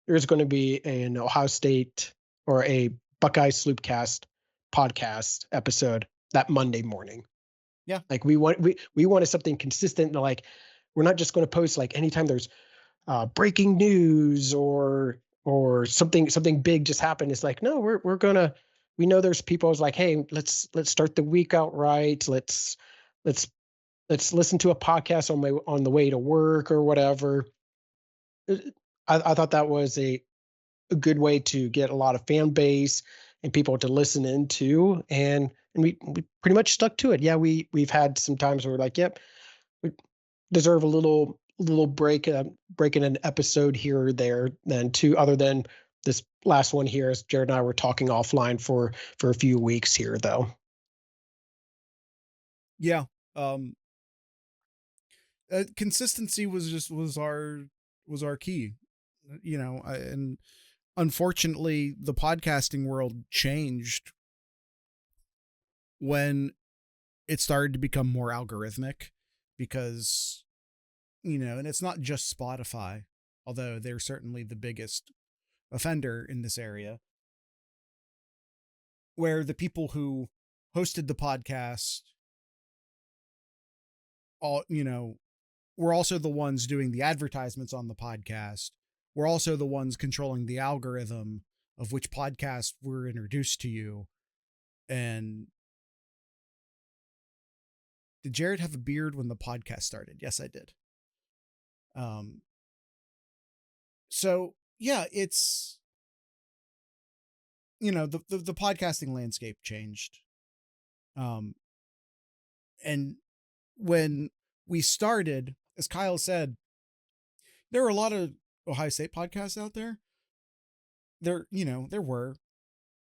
Speaker 2: there's going to be an Ohio State or a Buckeye Sloopcast podcast episode that Monday morning.
Speaker 1: Yeah.
Speaker 2: Like we wanted something consistent. Like we're not just going to post like anytime there's breaking news or something big just happened. It's like, no, we're gonna, we know there's people who's like, hey, let's start the week out right. Let's listen to a podcast on the way to work or whatever. I thought that was a good way to get a lot of fan base and people to listen into, and we pretty much stuck to it. Yeah, we've had some times where we're like, yep, we deserve a little break, breaking an episode here or there. Then other than this last one here, as Jared and I were talking offline for a few weeks here, though.
Speaker 1: Yeah. Consistency was our key, you know, and unfortunately the podcasting world changed when it started to become more algorithmic, because, you know, and it's not just Spotify, although they're certainly the biggest offender in this area, where the people who hosted the podcast all, you know, were also the ones doing the advertisements on the podcast, we're also the ones controlling the algorithm of which podcast were introduced to you. And did Jared have a beard when the podcast started? Yes, I did. So yeah, it's, the podcasting landscape changed. And when we started, as Kyle said, there were a lot of Ohio State podcasts out there. There were,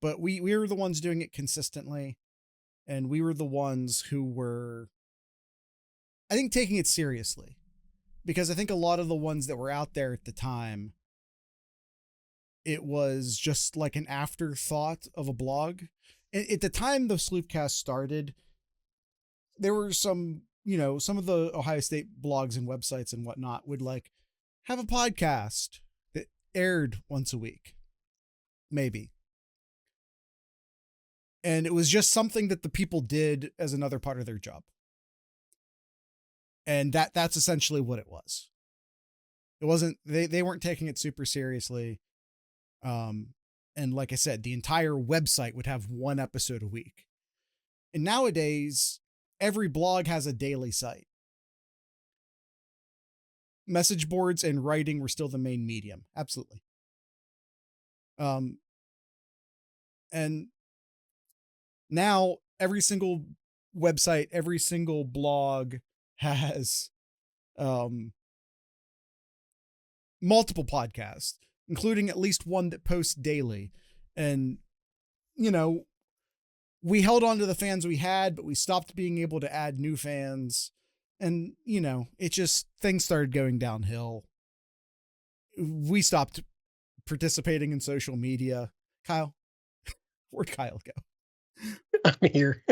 Speaker 1: but we were the ones doing it consistently, and we were the ones who were, I think, taking it seriously, because I think a lot of the ones that were out there at the time, it was just like an afterthought of a blog. At the time the Sloopcast started, there were some of the Ohio State blogs and websites and whatnot would like have a podcast that aired once a week, maybe. And it was just something that the people did as another part of their job. And that's essentially what it was. It wasn't, they weren't taking it super seriously. And like I said, the entire website would have one episode a week. And nowadays, every blog has a daily site. Message boards and writing were still the main medium. Absolutely. And now every single website, every single blog has multiple podcasts, including at least one that posts daily. And, we held on to the fans we had, but we stopped being able to add new fans. And, it just, things started going downhill. We stopped participating in social media. Kyle, where'd Kyle go?
Speaker 2: I'm here.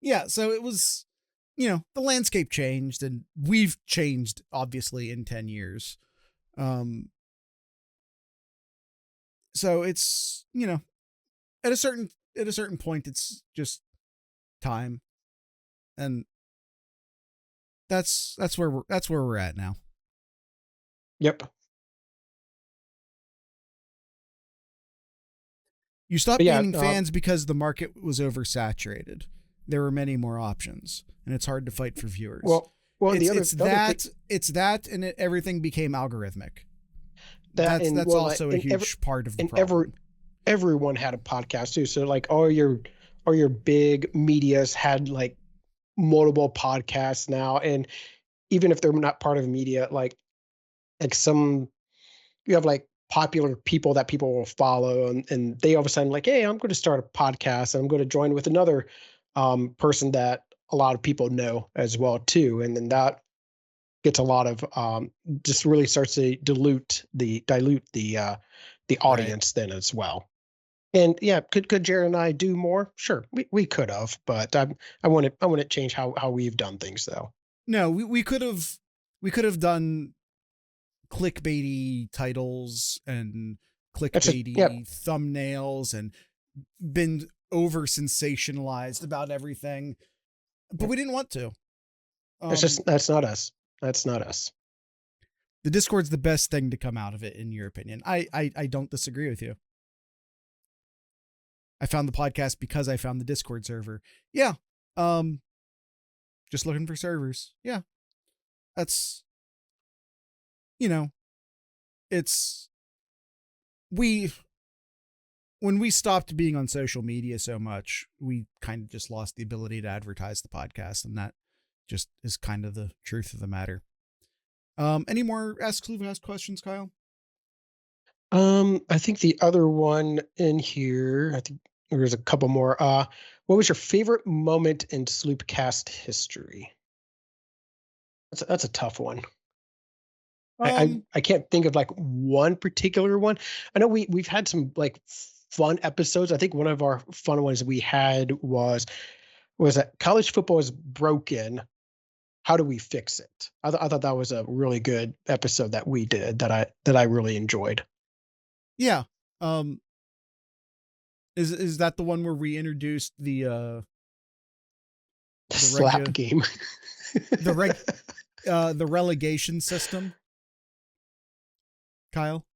Speaker 1: Yeah, so it was, the landscape changed, and we've changed obviously in 10 years. So it's, at a certain point, it's just time. And that's where we're at now.
Speaker 2: Yep.
Speaker 1: You stopped gaining fans because the market was oversaturated. There were many more options, and it's hard to fight for viewers.
Speaker 2: Well,
Speaker 1: it's that, and everything became algorithmic. That's also a huge part of the problem.
Speaker 2: Everyone had a podcast too. So like all your big medias had like multiple podcasts now, and even if they're not part of media, like some, you have like popular people that people will follow, and they all of a sudden like, hey, I'm going to start a podcast, and I'm going to join with another person that a lot of people know as well too, and then that gets a lot of just really starts to dilute the audience then as well. And yeah, could Jared and I do more? Sure, we could have, but I wouldn't change how we've done things though.
Speaker 1: No, we could have done clickbaity titles and clickbaity thumbnails and been over sensationalized about everything, but we didn't want to.
Speaker 2: That's not us. That's not us.
Speaker 1: The Discord's the best thing to come out of it, in your opinion. I don't disagree with you. I found the podcast because I found the Discord server. Yeah. Just looking for servers. Yeah. That's, it's, when we stopped being on social media so much, we kind of just lost the ability to advertise the podcast, and that just is kind of the truth of the matter. Any more Ask Sloopcast questions, Kyle?
Speaker 2: I think the other one in here, I think there's a couple more. What was your favorite moment in Sloopcast history? That's a tough one. I can't think of like one particular one. I know we've had some like fun episodes. I think one of our fun ones we had was that college football is broken. How do we fix it? I thought that was a really good episode that we did that I really enjoyed.
Speaker 1: Yeah. Is that the one where we introduced the
Speaker 2: slap game?
Speaker 1: the relegation system? Kyle?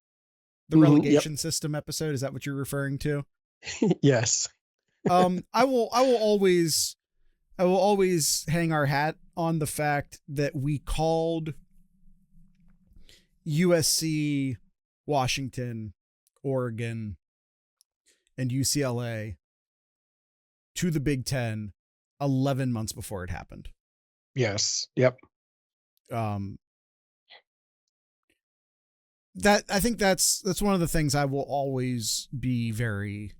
Speaker 1: The
Speaker 2: Yep.
Speaker 1: relegation system episode, is that what you're referring to?
Speaker 2: Yes.
Speaker 1: I will always hang our hat on the fact that we called USC, Washington, Oregon, and UCLA to the Big Ten 11 months before it happened.
Speaker 2: Yes. Yep.
Speaker 1: That I think that's one of the things I will always be very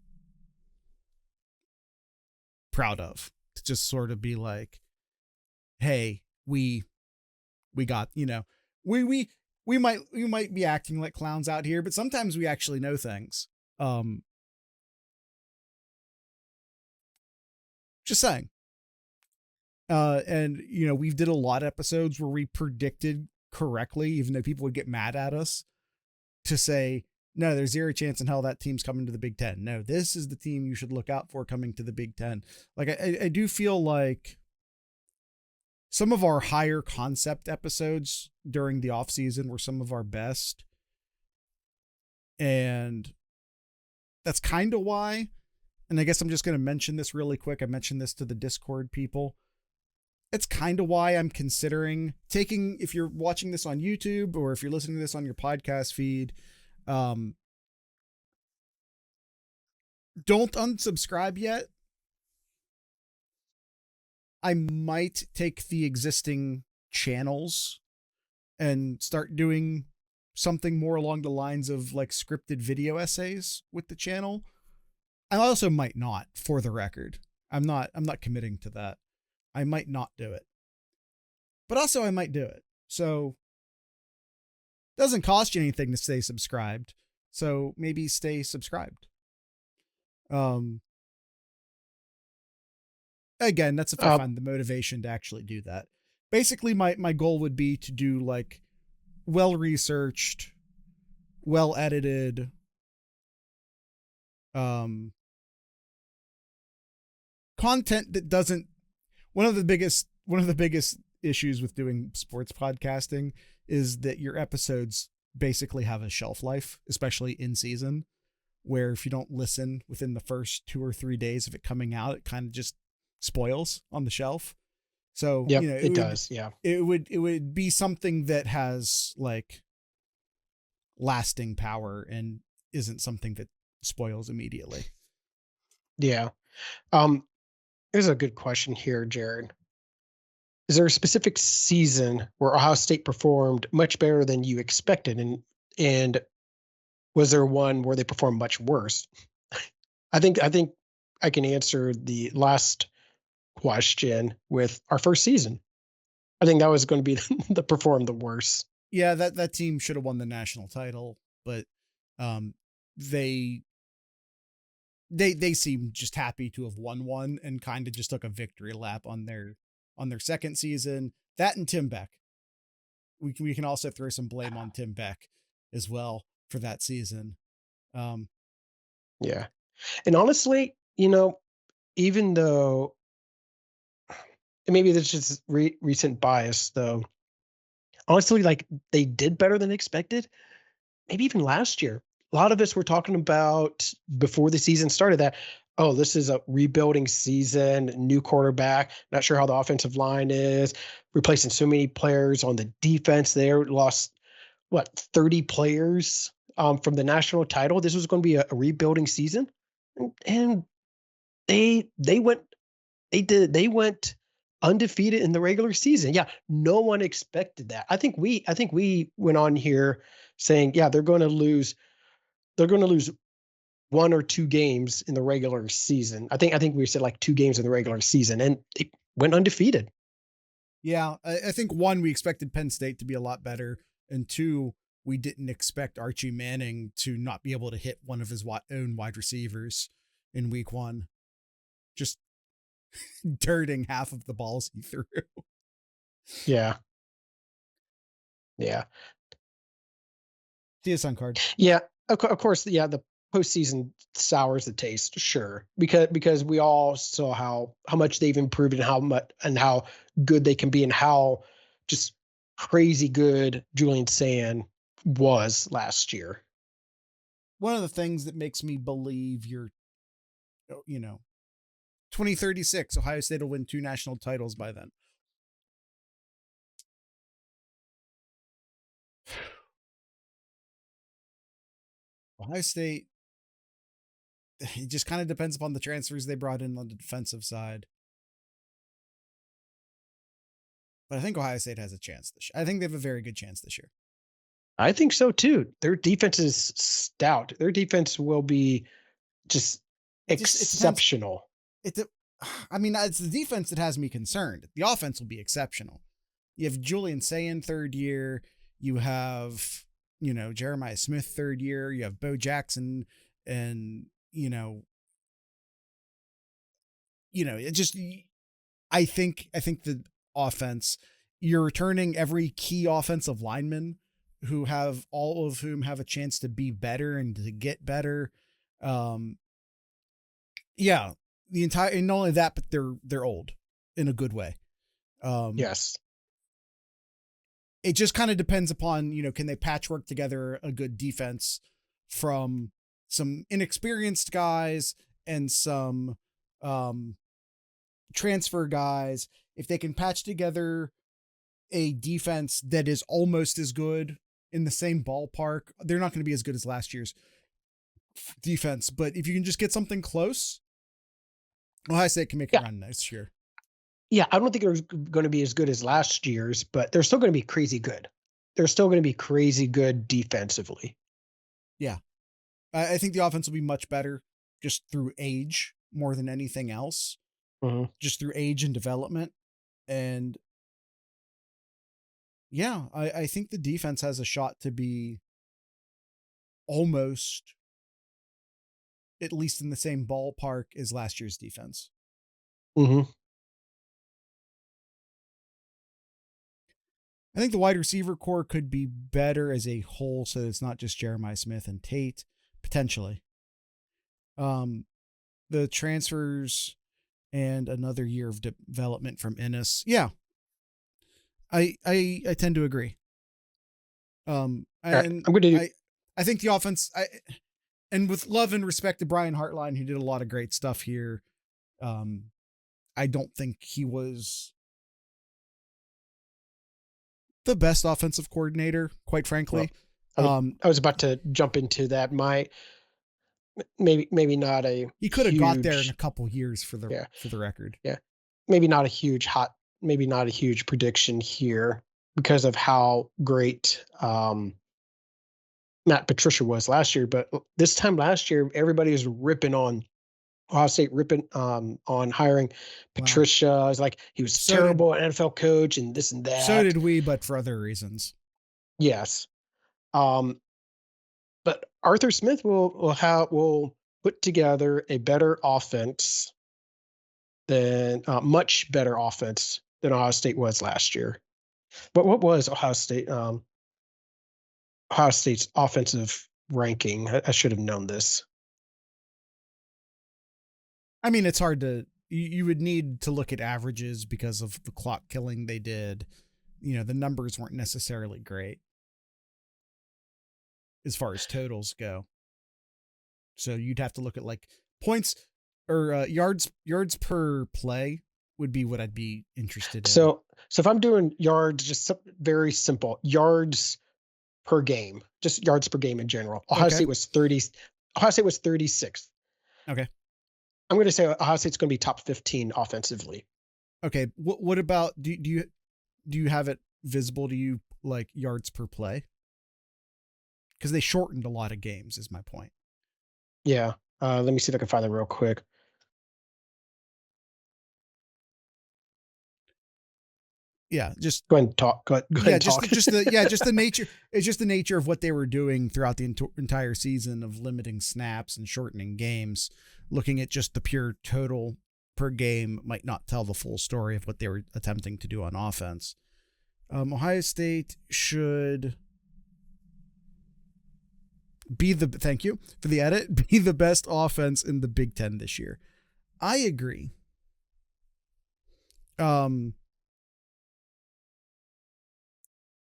Speaker 1: proud of, to just sort of be like, hey, we got, we might be acting like clowns out here, but sometimes we actually know things. Just saying. And we did a lot of episodes where we predicted correctly, even though people would get mad at us, to say, no, there's zero chance in hell that team's coming to the Big Ten. No, this is the team you should look out for coming to the Big Ten. Like, I do feel like some of our higher concept episodes during the off season were some of our best. And that's kind of why, and I guess I'm just going to mention this really quick. I mentioned this to the Discord people. It's kind of why I'm considering taking, if you're watching this on YouTube or if you're listening to this on your podcast feed, don't unsubscribe yet. I might take the existing channels and start doing something more along the lines of like scripted video essays with the channel. I also might not, for the record. I'm not committing to that. I might not do it. But also I might do it. So it doesn't cost you anything to stay subscribed. So maybe stay subscribed. Again, that's if I find the motivation to actually do that. Basically, my goal would be to do like well-researched, well-edited, content that doesn't. One of the biggest issues with doing sports podcasting is that your episodes basically have a shelf life, especially in season, where if you don't listen within the first 2 or 3 days of it coming out, it kind of just spoils on the shelf. So,
Speaker 2: yep, it does. Yeah.
Speaker 1: It would be something that has like lasting power and isn't something that spoils immediately.
Speaker 2: Yeah. Here's a good question here, Jared. Is there a specific season where Ohio State performed much better than you expected? And was there one where they performed much worse? I think I can answer the last question with our first season. I think that was going to be the perform the worst.
Speaker 1: Yeah, that team should have won the national title, but they seemed just happy to have won one and kind of just took a victory lap on their second season. That and Tim Beck. We can also throw some blame on Tim Beck as well for that season.
Speaker 2: Yeah. And honestly, even though maybe there's just recent bias though, honestly, like they did better than expected. Maybe even last year, a lot of us were talking about before the season started that, oh, this is a rebuilding season, new quarterback, not sure how the offensive line is, replacing so many players on the defense there, lost, 30 players from the national title. This was going to be a rebuilding season. And they went undefeated in the regular season. Yeah, no one expected that. I think we went on here saying, yeah, they're going to lose 1 or 2 games in the regular season. I think we said like 2 games in the regular season, and they went undefeated.
Speaker 1: Yeah, I think 1, we expected Penn State to be a lot better, and 2, we didn't expect Archie Manning to not be able to hit one of his own wide receivers in week 1. Just dirting half of the balls he threw.
Speaker 2: Yeah. Yeah.
Speaker 1: TSN card.
Speaker 2: Yeah. Of course. Yeah. The postseason sours the taste. Sure. Because we all saw how much they've improved and how good they can be and how just crazy good Julian Sand was last year.
Speaker 1: One of the things that makes me believe you're, 2036, Ohio State will win 2 national titles by then. Ohio State, it just kind of depends upon the transfers they brought in on the defensive side. But I think Ohio State has a chance this year. I think they have a very good chance this year.
Speaker 2: I think so too. Their defense is stout. Their defense will be just exceptional.
Speaker 1: I mean, it's the defense that has me concerned. The offense will be exceptional. You have Julian Sayin third year. You have, Jeremiah Smith third year. You have Bo Jackson, and it just. I think the offense. You're returning every key offensive lineman, who have all of whom have a chance to be better and to get better. Yeah, the entire, and not only that, but they're old in a good way.
Speaker 2: Yes.
Speaker 1: It just kind of depends upon, can they patchwork together a good defense from some inexperienced guys and some transfer guys. If they can patch together a defense that is almost as good in the same ballpark, they're not going to be as good as last year's defense. But if you can just get something close, Ohio State can make a run next year.
Speaker 2: Yeah, I don't think they're going to be as good as last year's, but they're still going to be crazy good. They're still going to be crazy good defensively.
Speaker 1: Yeah. I think the offense will be much better just through age more than anything else.
Speaker 2: Mm-hmm.
Speaker 1: Just through age and development. And yeah, I think the defense has a shot to be almost at least in the same ballpark as last year's defense.
Speaker 2: Mm-hmm.
Speaker 1: I think the wide receiver core could be better as a whole, so it's not just Jeremiah Smith and Tate, potentially. The transfers and another year of development from Ennis. Yeah. I tend to agree. And
Speaker 2: right, I'm going to
Speaker 1: I think the offense, and with love and respect to Brian Hartline, who did a lot of great stuff here. I don't think he was the best offensive coordinator, quite frankly.
Speaker 2: Well, I was about to jump into that. Maybe not a.
Speaker 1: He could have got there in a couple years for the record.
Speaker 2: Yeah, maybe not a huge prediction here because of how great Matt Patricia was last year. But this time last year, everybody was ripping on Ohio State, on hiring Patricia. Wow. I was like, he was terrible, an NFL coach, and this and that.
Speaker 1: So did we, but for other reasons.
Speaker 2: Yes. But Arthur Smith will put together a better offense than much better offense than Ohio State was last year. But what was Ohio State? Ohio State's offensive ranking. I should have known this.
Speaker 1: I mean, it's hard to. You would need to look at averages because of the clock killing they did. The numbers weren't necessarily great as far as totals go. So you'd have to look at like points or yards per play would be what I'd be interested in.
Speaker 2: So if I'm doing yards, just very simple yards per game, just yards per game in general. Ohio State was 30. Ohio State was 36th.
Speaker 1: Okay.
Speaker 2: I'm going to say Ohio State's going to be top 15 offensively.
Speaker 1: Okay. What about, do you have it visible to you, like yards per play? Because they shortened a lot of games is my point.
Speaker 2: Yeah. Let me see if I can find that real quick.
Speaker 1: Yeah, just
Speaker 2: go ahead and talk. Go ahead
Speaker 1: just the nature. It's just the nature of what they were doing throughout the entire season of limiting snaps and shortening games. Looking at just the pure total per game might not tell the full story of what they were attempting to do on offense. Ohio State should be thank you for the edit, be the best offense in the Big Ten this year. I agree.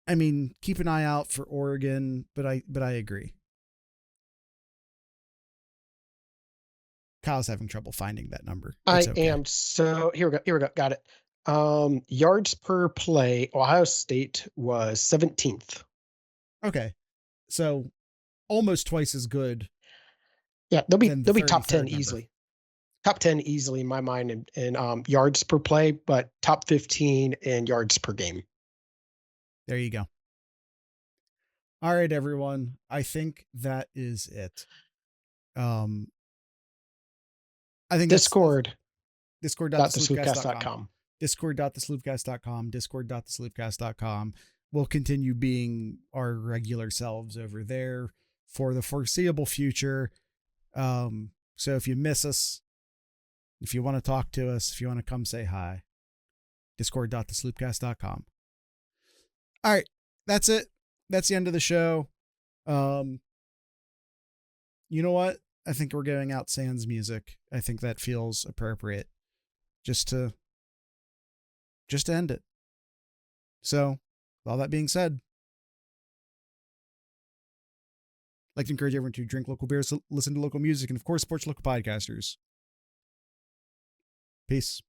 Speaker 1: I mean, keep an eye out for Oregon, but I agree. Kyle's having trouble finding that number. It's
Speaker 2: I
Speaker 1: okay.
Speaker 2: am so here we go. Here we go. Got it. Yards per play, Ohio State was 17th.
Speaker 1: Okay. So almost twice as good
Speaker 2: Yeah,
Speaker 1: than the
Speaker 2: they'll be top 10
Speaker 1: 33rd number.
Speaker 2: easily. Top 10 easily in my mind in yards per play, but top 15 in yards per game.
Speaker 1: There you go. All right, everyone. I think that is it. I think that's
Speaker 2: Discord.
Speaker 1: discord.thesloopcast.com.
Speaker 2: .thesloopcast.com.
Speaker 1: Discord.thesloopcast.com. Discord.thesloopcast.com. We'll continue being our regular selves over there for the foreseeable future. So if you miss us, if you want to talk to us, if you want to come say hi, discord.thesloopcast.com. All right, that's it. That's the end of the show. You know what? I think we're going out sans music. I think that feels appropriate just to end it. So, with all that being said, I'd like to encourage everyone to drink local beers, listen to local music, and of course, support local podcasters. Peace.